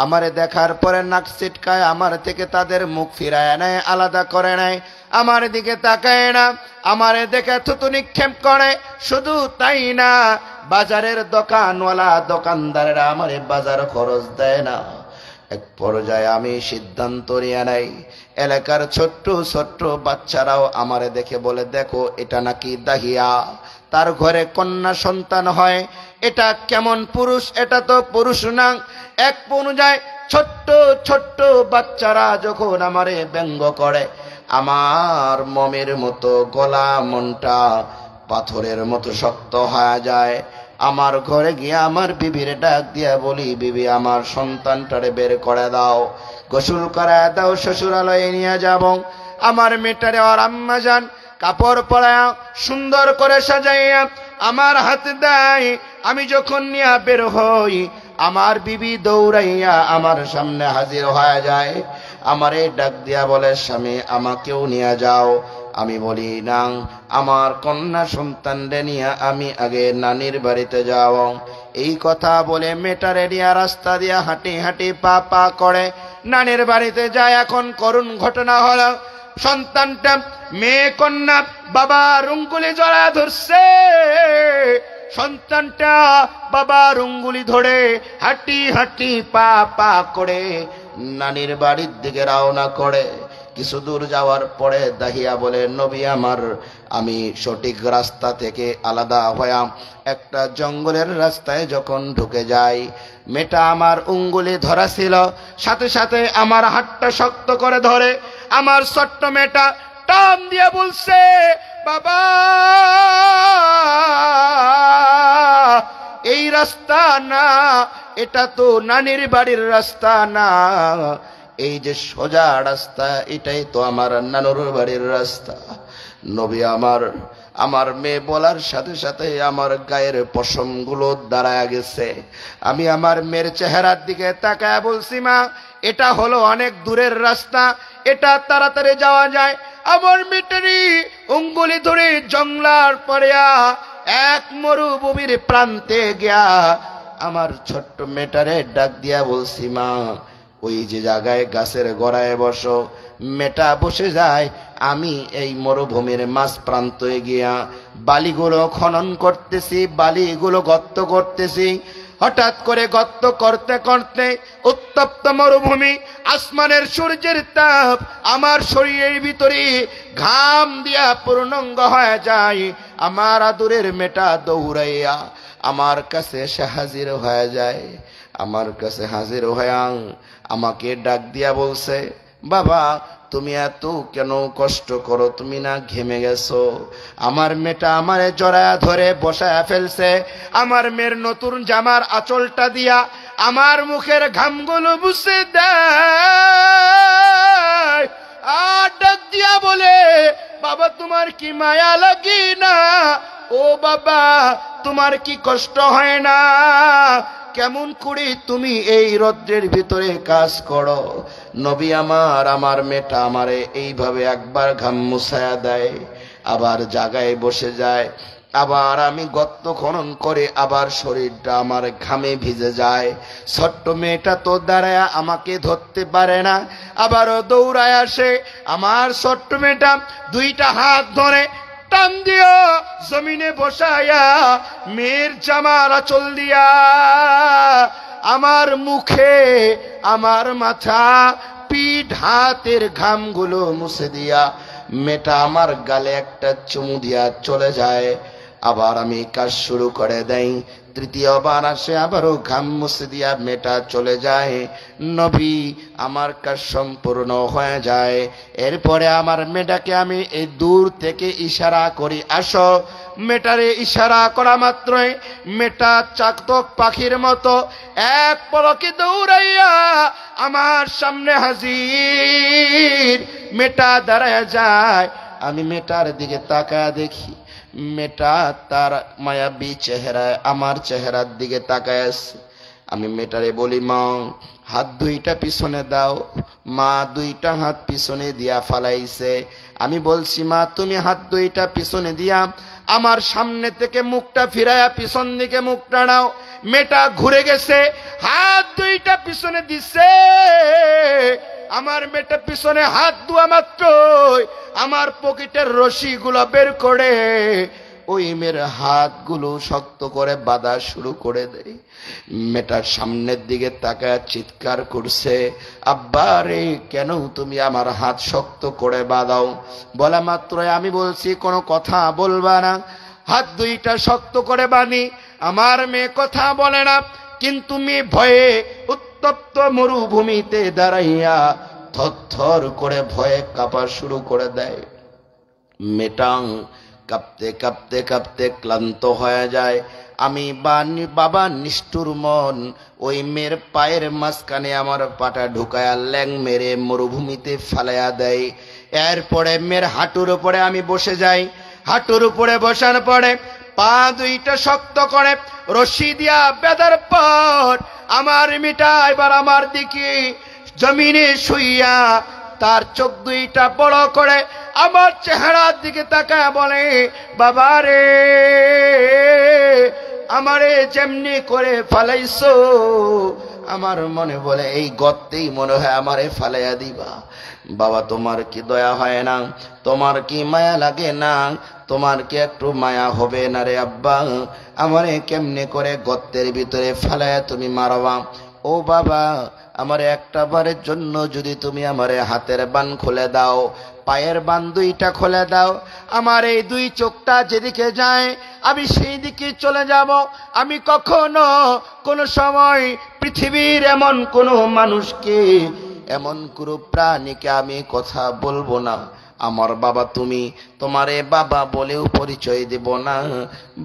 আমারে দেখার পরে নাক ছিটকায়, আমার থেকে তাদের মুখ ফিরায় নেয়, আলাদা করে নেয়, আমার দিকে তাকায় না, আমারে দেখে থুতু নিক্ষেপ করে। শুধু তাই না, বাজারের দোকানওয়ালা দোকানদারেরা আমারে বাজার খরচ দেয় না। এক পর্যায়ে আমি সিদ্ধান্ত নিয়ে নেই, এলাকার ছোট্ট ছোট্ট বাচ্চারাও আমারে দেখে বলে, দেখো এটা নাকি দাহিয়া, তার ঘরে কন্যা সন্তান হয়, এটা কেমন পুরুষ, এটা তো পুরুষ না। এক পর্যায়ে ছোট্ট ছোট্ট বাচ্চারা যখন আমারে ব্যঙ্গ করে, আমার মমের মতো গলা মনটা পাথরের মতো শক্ত হয়ে যায়। আমার ঘরে গিয়ে আমার বিবির ডাক দিয়া বলি, বিবি আমার সন্তানটারে বের করে দাও, গোসল করায় দাও, শ্বশুরালয়ে নিয়ে যাব। আমার মেয়েটারে আর আম্মা যান কাপড় পরায়া সুন্দর করে সাজাইয়া আমার হাতে দেয়। আমি যখন নিয়ে বের হই, আমার বিবি দৌড়াইয়া আমার সামনে হাজির হয়ে যায়। আমারে ডাক দিয়া বলে, স্বামী আমাকেও নিয়ে যাও। আমি বলি, না, আমার কন্যা সন্তানরে নিয়ে আমি আগে নানির বাড়িতে যাব। এই কথা বলে মেয়েটারে নিয়ে রাস্তা দিয়া হাঁটি হাঁটি পা পা করে নানির বাড়িতে যায়। এখন করুণ ঘটনা হলো, সন্তানটা মেয়ে কন্যা বাবার অঙ্গুলি জড়া ধরছে। সন্তানটা বাবার অঙ্গুলি ধরে হাঁটি হাঁটি পা পা করে নানির বাড়ির দিকে রওনা করে। কিছু দূর যাওয়ার পরে দাহিয়া বলে, নবী আমার, আমি সঠিক রাস্তা থেকে আলাদা হয়ে একটা জঙ্গলের রাস্তায় যখন ঢুকে যাই, মেয়েটা আমার অঙ্গুলি ধরা ছিল, সাথে সাথে আমার হাতটা শক্ত করে ধরে আমার ছোট্ট মেয়েটা টান দিয়ে বলছে, বাবা এই রাস্তা না, এটা তো নানির বাড়ির রাস্তা না, এই যে সোজা রাস্তা এটাই তো আমার নানুর বাড়ির রাস্তা। নবী আমার, আমার মেয়ে বলার সাথে সাথে আমার গায়ের পশমগুলো দাঁড়ায় গেছে। আমি আমার মেয়ের চেহারার দিকে তাকায় বলছি, মা এটা হলো অনেক দূরের রাস্তা, এটা তাড়াতাড়ি যাওয়া যায়। আমার মেয়েটারি অঙ্গুলি ধরে জংলার পরেয়া এক মরুভূমির প্রান্তে গিয়া আমার ছোট্ট মেয়েটারে ডাক দিয়া বলছি, মা ওই যে জায়গায় গাছের গোড়ায় বসো। মেয়েটা বসে যায়। আমি এই মরুভূমির মাঝ প্রান্তে গিয়া বালিগুলো খনন করতেছি, বালিগুলো গর্ত করতেছি। হঠাৎ করে গর্ত করতে করতে উত্তপ্ত মরুভূমি, আসমানের সূর্যের তাপ আমার শরীরের ভিতরে ঘাম দিয়া পূর্ণাঙ্গ হয়ে যায়। আমার আদরের মেয়েটা দৌড়াইয়া আমার কাছে এসে হাজির হয়ে যায়। আমার কাছে হাজির হয়ে আমাকে ডাক দিয়া বলছে, বাবা তুমি এত কেন কষ্ট করো, তুমি না ঘেমে গেছো? আমার মেয়েটা আমারে জড়ায়া ধরে বসায়া ফেলছে। আমার মেয়ের নতুন জামার আঁচলটা দিয়া আমার মুখের ঘামগুলো মুছে দেয়। আর ডাক দিয়া বলে, বাবা তোমার কি মায়া লাগি না? ও বাবা তোমার কি কষ্ট হয় না? কেমন করে তুমি এই রৌদ্রের ভিতরে কাজ করো? নবী আমার, আমার মেয়েটা আমারে এইভাবে একবার ঘাম মুছায়া দেয়, আবার জায়গায় বসে যায়। আবার আমি গর্ত খনন করে আবার শরীরটা আমার ঘামে ভিজে যায়। ছোট্ট মেয়েটা তো দাঁড়ায় আমাকে ধরতে পারে না, আবারও দৌড়ায় আসে। আমার ছোট্ট মেয়েটা দুইটা হাত ধরে টান দিয়া জমিনে বসায়া মেয়ের জামার আঁচল দিয়া আমার মুখে, আমার মাথা, পিঠ, হাতের ঘামগুলো মুছে দিয়া মেয়েটা আমার গালে একটা চুমু দিয়া চলে যায়। আবার আমি কাজ শুরু করে দেই। তৃতীয়বার আসে, আবারও ঘাম মুছে দিয়া মেয়েটা চলে যায়। নবী আমার কাজ সম্পূর্ণ হয়ে যায়। এরপরে আমার মেয়েটাকে আমি এই দূর থেকে ইশারা করি, আসো। মেয়েটারে ইশারা করা মাত্রই মেয়েটা চাকতক পাখির মতো এক পলকে দৌড়াইয়া আমার সামনে হাজির। মেয়েটা দাঁড়ায় যায়। আমি মেয়েটার দিকে তাকায় দেখি, মেয়েটা তার মায়াবী চেহারায় আমার চেহারার দিকে তাকায় আছে। আমি মেয়েটারে বলি, মা হাত দুইটা পিছনে দাও। মা দুইটা হাত পিছনে দিয়া ফালাইছে। আমি বলছি, মা তুমি হাত দুইটা পিছনে দিয়া আমার সামনে থেকে মুখটা ফিরায়া পিছন দিকে মুখটা নাও। মেয়েটা ঘুরে গেছে, হাত দুইটা পিছনে দিছে। আমার মেয়েটা পিছনে হাত দুয়া মাত্র আমার পকেটের রশিগুলো বের করে ওই মেয়ের হাতগুলো শক্ত করে বাঁধা শুরু করে দেয়। মেয়েটার সামনের দিকে তাকায় চিৎকার করছে, আব্বা রে, কেন তুমি আমার হাত শক্ত করে বাঁধাও? বলা মাত্র আমি বলছি কোনো কথা বলবা না। হাত দুইটা শক্ত করে বাঁধি, আমার মেয়ে কথা বলে না, কিন্তু মেয়ে ভয়ে উত্তপ্ত মরুভূমিতে দাঁড়াইয়া থরথর করে ভয়ে কাঁপা শুরু করে দেয়। মেয়েটা কাঁপতে কাঁপতে কাঁপতে ক্লান্ত হয়ে যায়। আমি বাবা নিষ্ঠুর মন ওই মেয়ের পায়ের মাঝখানে আমার পাটা ঢুকায়া ল্যাং মেরে মরুভূমিতে ফালাইয়া দেয়। এরপরে মেয়ের হাঁটুর উপরে আমি বসে যাই। হাঁটুর উপরে বসার পরে পা দুইটা শক্ত করে রশি দিয়া বেঁধার পর আমার মেয়েটা এবার আমার দিকে জমিনে শুইয়া তার চোখ দুইটা বড় করে আমার চেহারার দিকে তাকায় বলে, বাবা রে, আমারে যেমনি করে ফালাইছো, আমার মনে বলে এই গর্তেই মনে হয় আমারে ফালাইয়া দিবা। বাবা তোমার কি দয়া হয় না? তোমার কি মায়া লাগে না? তোমার কি একটু মায়া হবে না রে আব্বা? আমারে কেমনে করে গর্তের ভিতরে ফালাইয়া তুমি মারবা? ও বাবা, আমার একটা বারের জন্য যদি তুমি আমারে হাতের বান খুলে দাও, পায়ের বান দুইটা খুলে দাও, আমার এই দুই চোখটা যেদিকে যায় আমি সেই দিকে চলে যাব। আমি কখনো কোনো সময় পৃথিবীর এমন কোনো মানুষকে, এমন কোনো প্রাণীকে আমি কথা বলবো না। আমার বাবা তুমি, তোমারে বাবা বলেও পরিচয় দেব না।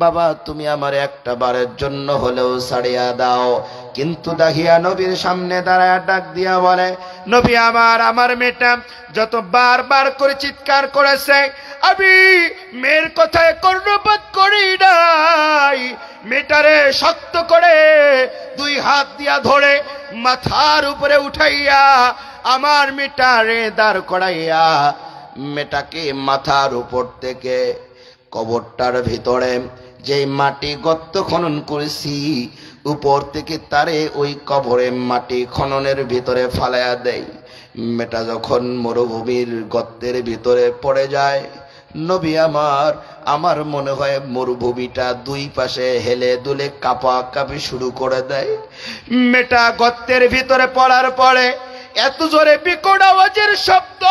বাবা তুমি আমার একটা বারের জন্য হলেও ছাড়িয়া দাও। কিন্তু দাহিয়া নবীর সামনে দাঁড়ায় ডাক দিয়া বলে, নবী আমার মেয়েটা যত বারবার করে চিৎকার করেছে, আমি মেয়ের কথায় কর্ণপাত করি নাই। মেয়েটারে শক্ত করে দুই হাত দিয়া ধরে মাথার উপরে উঠাইয়া আমার মেয়েটারে দাঁড় করাইয়া মেয়েটাকে মাথার উপর থেকে কবরটার ভিতরে যে মাটি গর্ত খনন করেছি উপর থেকে তারে ওই কবরে মাটি খননের ভিতরে ফালাইয়া দেয়। মেয়েটা যখন মরুভূমির গর্তের ভিতরে পড়ে যায়, নবী আমার মনে হয় মরুভূমিটা দুই পাশে হেলে দুলে কাঁপাকাঁপি শুরু করে দেয়। মেয়েটা গর্তের ভিতরে পড়ার পরে এত জোরে বিকট আওয়াজের শব্দ,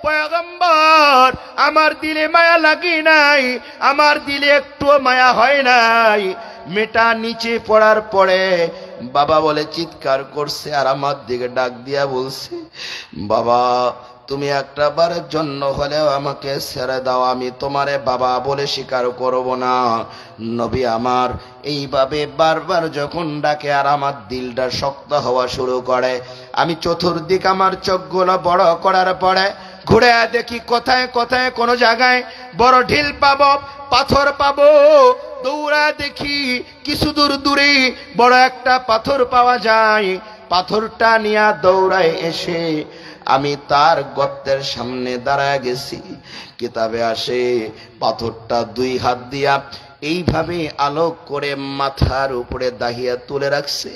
পয়গম্বর আমার দিলে মায়া লাগি নাই, আমার দিলে একটু মায়া হয় নাই। মেয়েটা নিচে পড়ার পরে বাবা বলে চিৎকার করছে আর আমার দিকে ডাক দিয়া বলছে, বাবা তুমি একটা বারের জন্য হলেও আমাকে ছেড়ে দাও, আমি তোমারে বাবা বলে স্বীকার করব না। নবী আমার এইভাবে বারবার যখন ডাকে আর আমার দিলটা শক্ত হওয়া শুরু করে, আমি চতুর্দিক আমার চোখগুলো বড় করার পরে ঘুরে দেখি কোথায় কোথায় কোনো জায়গায় বড় ঢিল পাবো, পাথর পাবো। দৌড়া দেখি কিছু দূর দূরে বড় একটা পাথর পাওয়া যায়। পাথরটা নিয়ে দৌড়ায় এসে আমি তার গর্তের সামনে দাঁড়ায় গেছি। কিতাবে আসে পাথরটা দুই হাত দিয়া এইভাবে আলোক করে মাথার উপরে দাহিয়া তুলে রাখছে।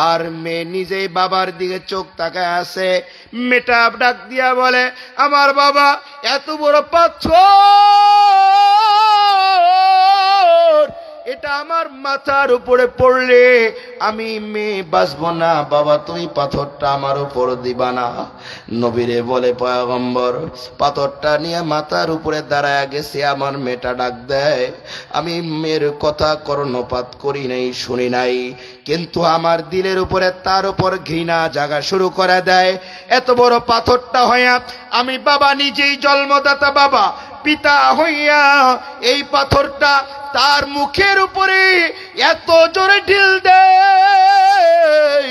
আর মেয়ে নিজেই বাবার দিকে চোখ তাকায় আছে। মেয়েটা ডাক দিয়া বলে, আমার বাবা এত বড় পাথর, এটা আমার মাথার উপরে পড়লে আমি মেয়ে বাঁচব না, বাবা তুমি পাথরটা আমার উপর দিবা না। নবীরে বলে পয়গম্বর পাথরটা নিয়ে মাথার উপরে দাঁড়ায় গেছে। আমার মেয়েটা ডাক দেয়, আমি মেয়ের কথা কর্ণপাত করি নাই, শুনি নাই, কিন্তু আমার দিলের উপরে তার উপর ঘৃণা জাগা শুরু করে দেয়। এত বড় পাথরটা হইয়া আমি বাবা নিজেই জন্মদাতা বাবা পিতা হইয়া এই পাথরটা তার মুখের উপরে এত জোরে ঢিল দেয়,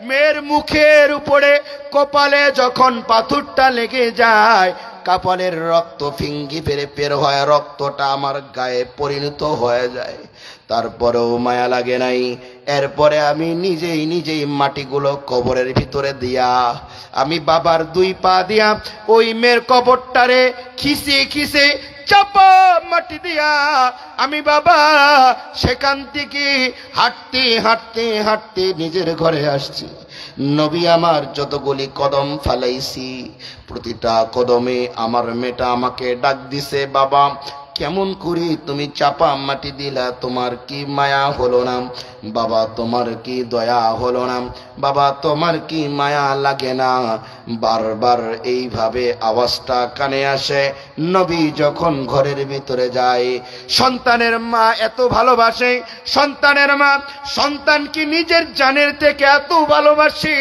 মেয়ের মুখের উপরে কপালে যখন পাথরটা লেগে যায় কাপড়ের রক্ত ফিঙ্গি ফেরে বের হয়, রক্তটা আমার গায়ে পরিণত হয়ে যায়, তারপরেও মায়া লাগে নাই। এরপরে আমি নিজেই মাটিগুলো কবরের ভিতরে দিয়া, আমি বাবার 2 পা দিয়া ওই মেয়ের কবরটারে খিসে চাপা মাটি দিয়া আমি বাবা সেখান থেকে হাঁটতে নিজের ঘরে আসছি। নবী আমার যতগুলি কদম ফালাইছি, প্রতিটা কদমে আমার মেয়েটা আমাকে ডাক দিছে, বাবা কেমন করি তুমি চাপা মাটি দিলা, তোমার কি মায়া হলো না বাবা, তোমার কি দয়া হলো না বাবা, তোমার কি মায়া লাগে না? বারবার এইভাবে আওয়াজটা কানে আসে। নবী যখন ঘরের ভিতরে যায়, সন্তানের মা এত ভালোবাসে, সন্তানের মা সন্তানকে নিজের জানের থেকে এত ভালোবাসে।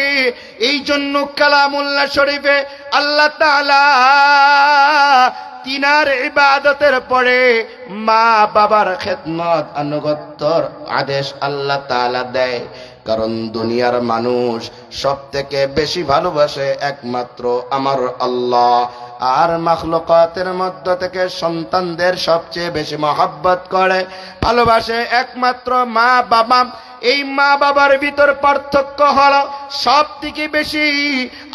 এই জন্য কালামুল্লাহ শরীফে আল্লাহ তাআলা তিনার ইবাদতের পরে মা বাবার খেদমত আনুগত্যর আদেশ আল্লাহ তাআলা দেয়। কারণ দুনিয়ার মানুষ সব থেকে বেশি ভালোবাসে একমাত্র আমার আল্লাহ, আর মাখলুকাতের মধ্য থেকে সন্তানদের সবচেয়ে বেশি মহব্বত করে ভালোবাসে একমাত্র মা বাবা। এই মা বাবার ভিতর পার্থক্য হলো সব থেকে বেশি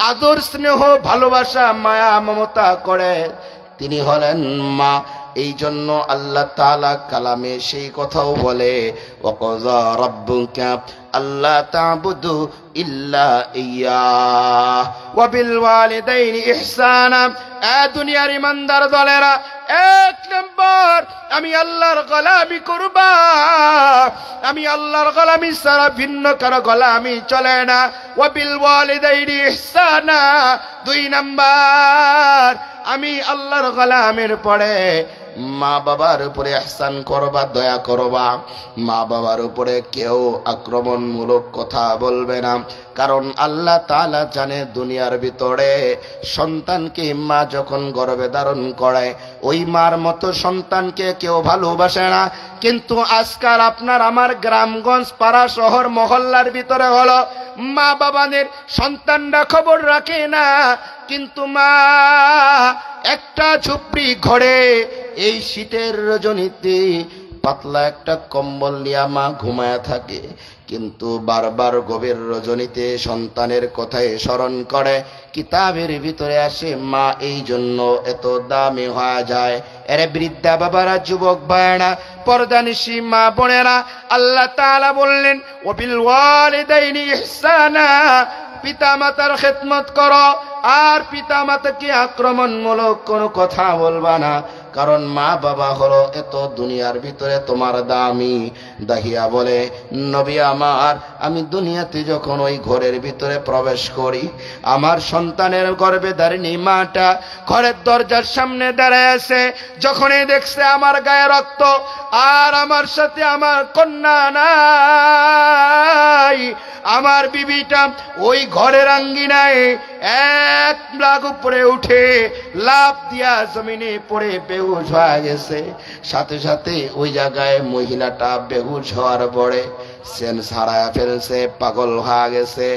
আদর স্নেহ ভালোবাসা মায়া মমতা করে তিনি হলেন মা। এই জন্য আল্লাহ তাআলা কালামে সেই কথাও বলে, ওয়াকাযা রাব্বুকা আল্লা তা'বুদু ইল্লা ইয়্যাহ ওয়া বিল ওয়ালিদাইনি ইহসানা। দুনিয়ার ইমানদার দলেরা, 1 নম্বর আমি আল্লাহর গোলামি করবা, আমি আল্লাহর গোলামি ছাড়া ভিন্ন কারো গোলামি চলে না। ওয়া বিল ওয়ালিদাইনি ইহসানা, 2 নম্বর আমি আল্লাহর গোলামের পরে মা বাবার উপরে ইহসান করবা, দয়া করবা। মা বাবার উপরে কেউ আক্রমণমূলক কথা বলবে না, কারণ আল্লাহ তাআলা জানে দুনিয়ার ভিতরে সন্তানকে মা যখন গর্ভে ধারণ করে ওই মার মতো সন্তানকে কেউ ভালোবাসে না। কিন্তু আজকাল আপনার আমার গ্রামগঞ্জ পাড়া শহর মহল্লার ভিতরে হলো মা বাবাদের সন্তানরা খবর রাখে না, কিন্তু মা একটা ঝুপড়ি ঘরে এই শীতের রজনীতে পাতলা একটা কম্বল নিয়ে মা ঘুমায়া থাকে, কিন্তু বারবার গভীর রজনীতে সন্তানের কথায় স্মরণ করে, কিতাবের ভিতরে আসে মা এই জন্য এত দামি হয়ে যায়। এরে বৃদ্ধা বাবারা, যুবক ভাইয়েরা, পর্দানিশী মা বোনেরা, আল্লাহ তাআলা বললেন ওয়াবিল ওয়ালিদাইনি ইহসানা, পিতা মাতার খেদমত করো আর পিতা মাতাকে আক্রমণমূলক কোনো কথা বলবা না, কারণ মা বাবা হলো এত দুনিয়ার ভিতরে তোমার দামি। দাহিয়া বলে, নবী আমার, আমি দুনিয়াতে যখন ওই ঘরের ভিতরে প্রবেশ করি, আমার সন্তানের গর্ভে ধারিণী মাটা ঘরের দরজার সামনে দাঁড়ায় আছে। যখনই দেখছে আমার গায়ে রক্ত আর আমার সাথে আমার কন্যা নাই, আমার বিবিটা ওই ঘরের আঙ্গিনায় 1 লাখ উপরে উঠে লাফ দিয়া জমিনে পড়ে বেহুশ হয়ে গেছে। সাথে সাথে ওই জায়গায় মহিলাটা বেহুশ হওয়ার পরে সেন্স হারায় ফেলছে, পাগল হয়ে গেছে।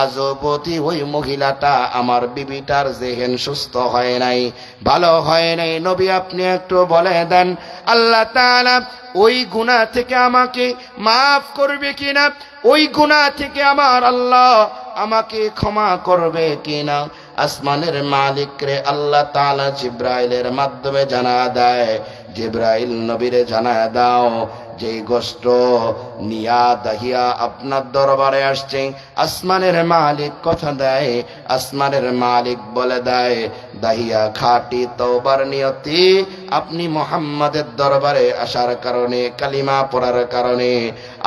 আজবতি ওই মহিলাটা, আমার বিবিটার জেহেন সুস্থ হয় নাই, ভালো হয় নাই। নবী আপনি একটু বলে দেন আল্লাহ তাআলা ওই গুনাহ থেকে আমাকে মাফ করবে কিনা, ওই গুনাহ থেকে আমার আল্লাহ আমাকে ক্ষমা করবে কিনা। আসমানের মালিক রে আল্লাহ তাআলা জিব্রাইলের মাধ্যমে জানা দেয়, জিব্রাইল নবীরে জানা দাও যে গোষ্ঠ নিয়া দাহিয়া আপনার দরবারে আসছে, আসমানের মালিক কথা দেয়, আসমানের মালিক বলে দেয় দাহিয়া খাঁটি তওবার নিয়তি আপনি মুহাম্মাদের দরবারে আসার কারণে, কালিমা পড়ার কারণে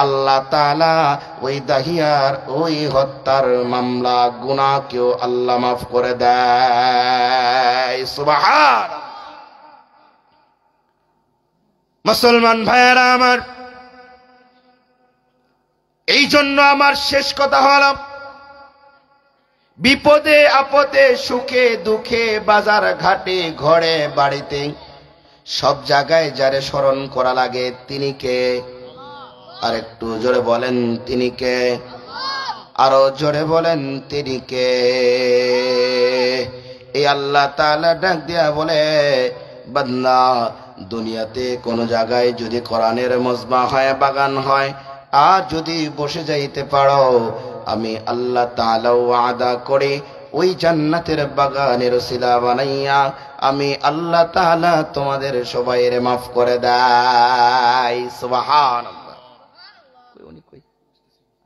আল্লাহ তাআলা ওই দাহিয়ার ওই হত্যার মামলা গুনাহকেও আল্লাহ মাফ করে দেয়। সুবহানাল্লাহ। মুসলমান ভাইয়েরা আমার, এই জন্য আমার শেষ কথা হলো, বিপদে আপদে সুখে দুঃখে বাজার ঘাটে ঘরে বাড়িতে সব জায়গায় যারে স্মরণ করা লাগে তিনি কে? আর একটু জোরে বলেন তিনি কে? আরো জোরে বলেন তিনি কে? এই আল্লাহ তাআলা ডাক দিয়া বলে, বান্দা দুনিয়াতে কোন জায়গায় যদি কোরআনের মজমা হয়, বাগান হয়, আর যদি বসে যাইতে পারো, আমি আল্লাহ তাআলা ওয়াদা করি ওই জান্নাতের বাগানের ওসিলা বানাইয়া আমি আল্লাহ তাআলা তোমাদের সবাইয়ের মাফ করে দেয়। সুবহানাল্লাহ। উনি কই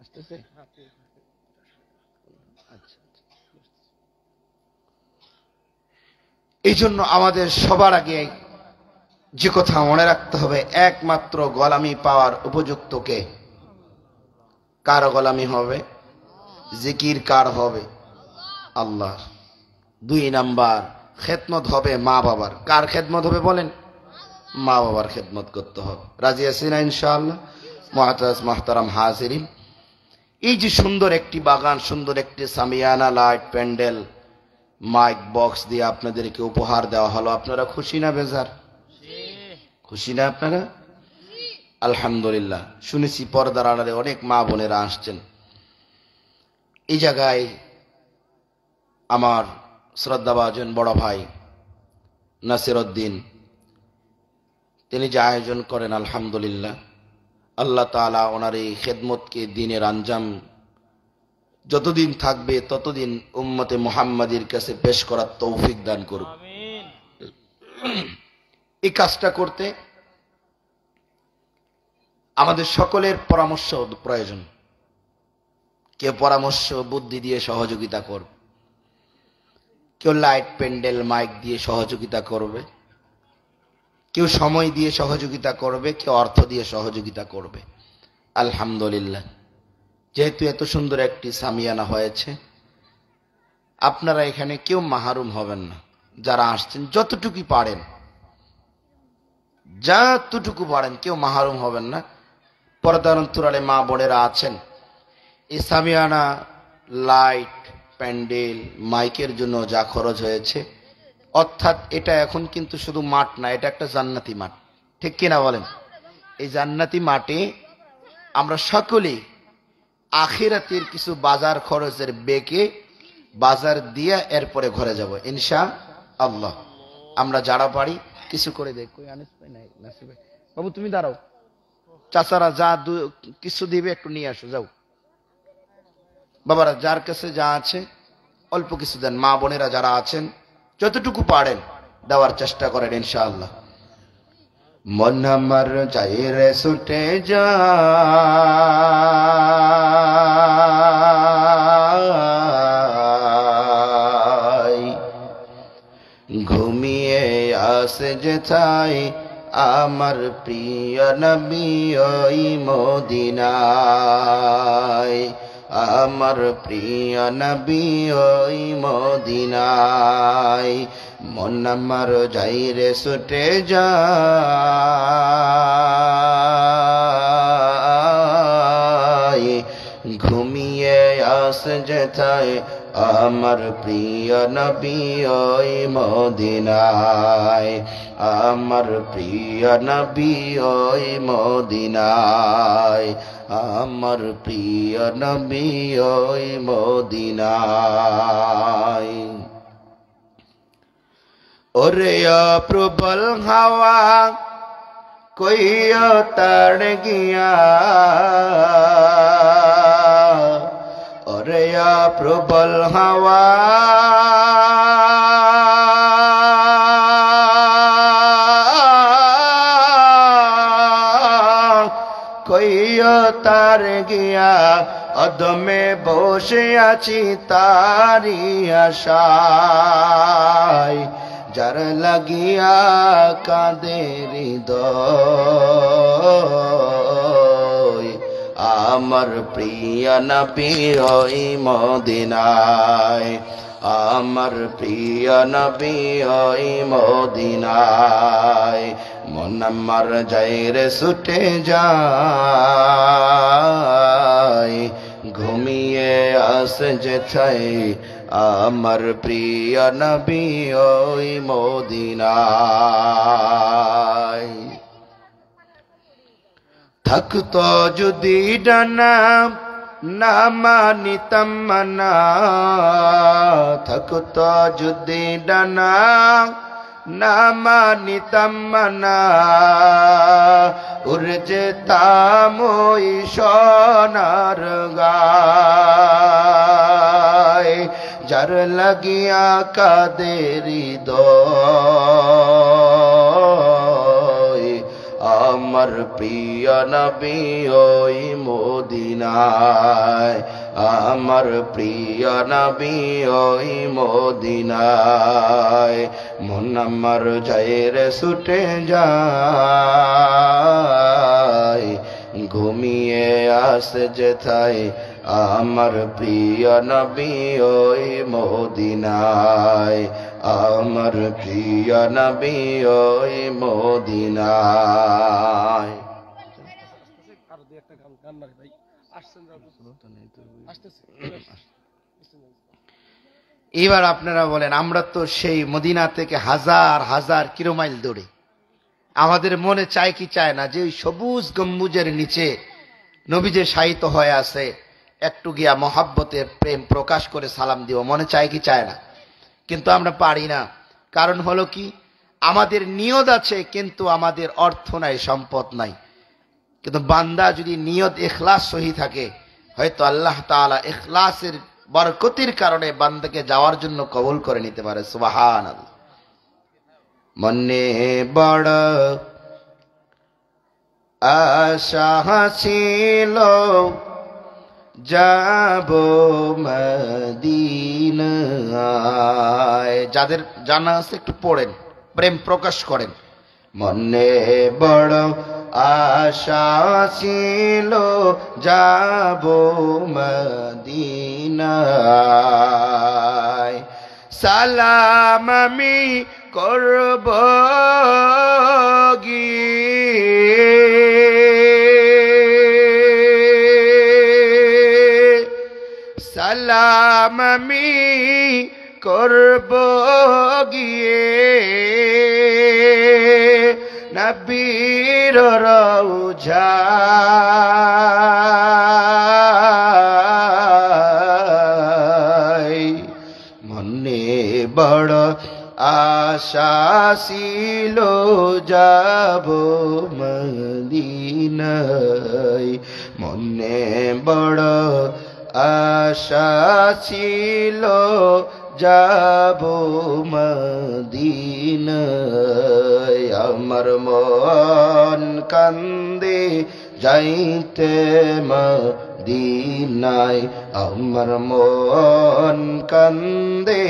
আসতেছে? এই জন্য আমাদের সবার আগে যে কথা মনে রাখতে হবে, একমাত্র গোলামি পাওয়ার উপযুক্ত কে? কার গোলামি হবে? জিকির কার হবে? আল্লাহ। 2 নাম্বার, খেদমত হবে মা বাবার। কার খেদমত হবে বলেন? মা বাবার খেদমত করতে হবে। রাজি আছেন ইনশাআল্লাহ? মুআতাজ মুহতারাম হাজিরিন, এই যে সুন্দর একটি বাগান, সুন্দর একটি shamiana, light, pandal, mic box দিয়ে আপনাদেরকে উপহার দেওয়া হলো, আপনারা খুশি না বেজার? খুশি না আপনারা? আলহামদুলিল্লাহ। শুনেছি পর্দার আড়ালে অনেক মা বোনেরা আসছেন। এই জায়গায় আমার শ্রদ্ধাভাজন বড় ভাই নাসির উদ্দিন, তিনি যে আয়োজন করেন, আলহামদুলিল্লাহ, আল্লাহ তাআলা ওনার এই খেদমতকে দিনের আঞ্জাম যতদিন থাকবে ততদিন উম্মতে মুহাম্মাদির কাছে পেশ করার তৌফিক দান করুন। এই কাজটা করতে আমাদের সকলের পরামর্শ প্রয়োজন। কেউ পরামর্শ বুদ্ধি দিয়ে সহযোগিতা করবে, কেউ লাইট, প্যান্ডেল, মাইক দিয়ে সহযোগিতা করবে, কেউ সময় দিয়ে সহযোগিতা করবে, কেউ অর্থ দিয়ে সহযোগিতা করবে। আলহামদুলিল্লাহ, যেহেতু এত সুন্দর একটি সামিয়ানা হয়েছে, আপনারা এখানে কেউ মাহরুম হবেন না। যারা আসছেন যতটুকু পারেন, যতটুকু পারেন, কেউ মাহরুম হবেন না। পর্দার অন্তরালে মা বোনেরা আছেন, এই সামিয়ানা, লাইট, প্যান্ডেল, মাইকের জন্য যা খরচ হয়েছে, অর্থাৎ এটা এখন কিন্তু শুধু মাঠ না, এটা একটা জান্নাতি মাঠ। ঠিক কিনা বলেন? এই জান্নাতি মাঠে আমরা সকলেই আখিরাতের কিছু বাজার খরচের বেকে বাজার দিয়ে এরপরে ঘরে যাব ইনশাআল্লাহ। আমরা যারা পারি কিছু করে দেখ। কই আনিস ভাই নাই, নাসির ভাই, বাবু তুমি দাঁড়াও, চাচারা যা কিছু দিবে একটু নিয়ে আসো, যাও। বাবারা যার কাছে যা আছে অল্প কিছু দেন। মা বোনেরা যারা আছেন যতটুকু পারেন দেওয়ার চেষ্টা করেন ইনশাআল্লাহ। মন আমার চাই রে ছুটে যাই, ঘুমিয়ে আসে যেথায় আমার প্রিয় নবী ওই মদিনায়, আমার প্রিয় নবী ওই মদিনায়। মন আমার যাই রে ছুটে যাই, ঘুমিয়ে আসে যেথায় আমার প্রিয় নবী ওই মদিনায়, আমার প্রিয় নবী ওই মদিনায়, আমার প্রিয় নবী ওই মদিনায়। ওরে প্রবল হাওয়া কইও তাড় গিয়া, ওরে প্রবল হাওয়া কইও তার গিয়া, অদমে বসে আছি তারি আশায়, যার লাগিয়া কাঁদে হৃদয়, আমার প্রিয় নবী ওই মদিনায়, আমার প্রিয় নবী ওই মদিনায়। মন আমার যাই রে ছুটে যায়, ঘুমিয়ে আসে যেথায় আমার প্রিয় নবী ওই মদিনায়। থাকতো যদি ডানা না মানিতাম না, থাকতো যদি ডানা না মানিতাম না, উড়ে যেতাম ওই সোনার গায়। যার লাগিয়া কাদের হৃদয়, আমার প্রিয় নবী ওই মদিনায়, আমার প্রিয় নবী ওই মদিনায়। মন আমার যায় রে ছুটে যায়, ঘুমিয়ে আসে যেথায়, আমার প্রিয় নবী ওই মদিনায়, আমার প্রিয় নবী ওই মদিনায়। এবার আপনারা বলেন, আমরা তো সেই মদিনা থেকে হাজার হাজার কিলোমাইল দূরে, আমাদের মনে চায় কি চায় না যে ওই সবুজ গম্বুজের নিচে নবী যে শায়িত হয়ে আছে, একটু গিয়া মহাব্বতের প্রেম প্রকাশ করে সালাম দিব, মনে চায় কি চায় না? কিন্তু আমরা পারি না। কারণ হলো কি, আমাদের নিয়ত আছে কিন্তু আমাদের অর্থ নাই, সম্পদ নাই। কিন্তু বান্দা যদি নিয়ত ইখলাস সহি থাকে, হয়তো আল্লাহ তাআলা ইখলাসের বরকতির কারণে বান্দাকে যাওয়ার জন্য কবুল করে নিতে পারে। সুবহানাল্লাহ। মনে বড় আশা ছিল যাব মদিনায়। যাদের জানা আছে একটু পড়েন, প্রেম প্রকাশ করেন। মনে বড় আশা ছিল যাব মদিনায়, সালাম আমি করব গিয়ে, সালাম আমি করব গিয়ে, নবীর রওজায়। মনে বড় আশা ছিল যাব মদিনায়, মনে বড় আশা ছিল যাব মদিনায়। আমার মন কান্দে যাইতে মদিনায়, আমার মন কান্দে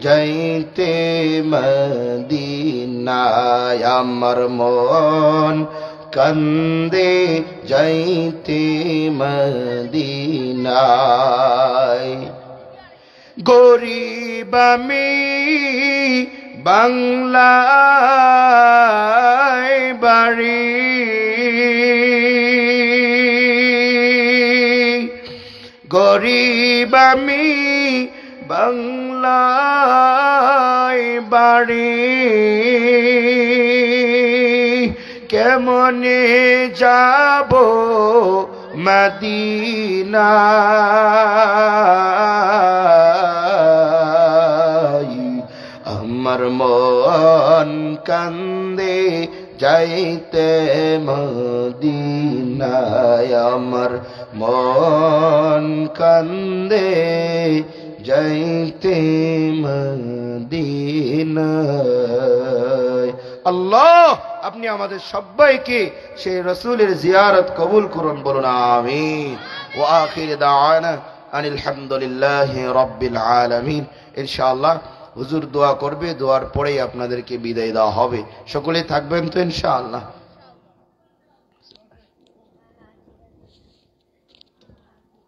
যাইতে মদিনায়, আমার মন কান্দে যাইতে মদিনায়। গরিব আমি বাংলায় বাড়ি, গরিব আমি বাংলায় বাড়ি, কেমনে যাব মদিনায়। আমার মন কান্দে যাইতে মদিনায়, আমার মন কান্দে যাইতে মদিনায়। আল্লাহ, আপনি আমাদের সবাইকে সেই রাসূলের জিয়ারত কবুল করুন, বলুন আমিন। ওয়া আখির দাওয়ানা আনিল হামদুলিল্লাহি রাব্বিল আলামিন। ইনশাআল্লাহ হুজুর দোয়া করবে, দোয়ার পরেই আপনাদেরকে বিদায় দেওয়া হবে। সকলে থাকবেন তো ইনশাআল্লাহ?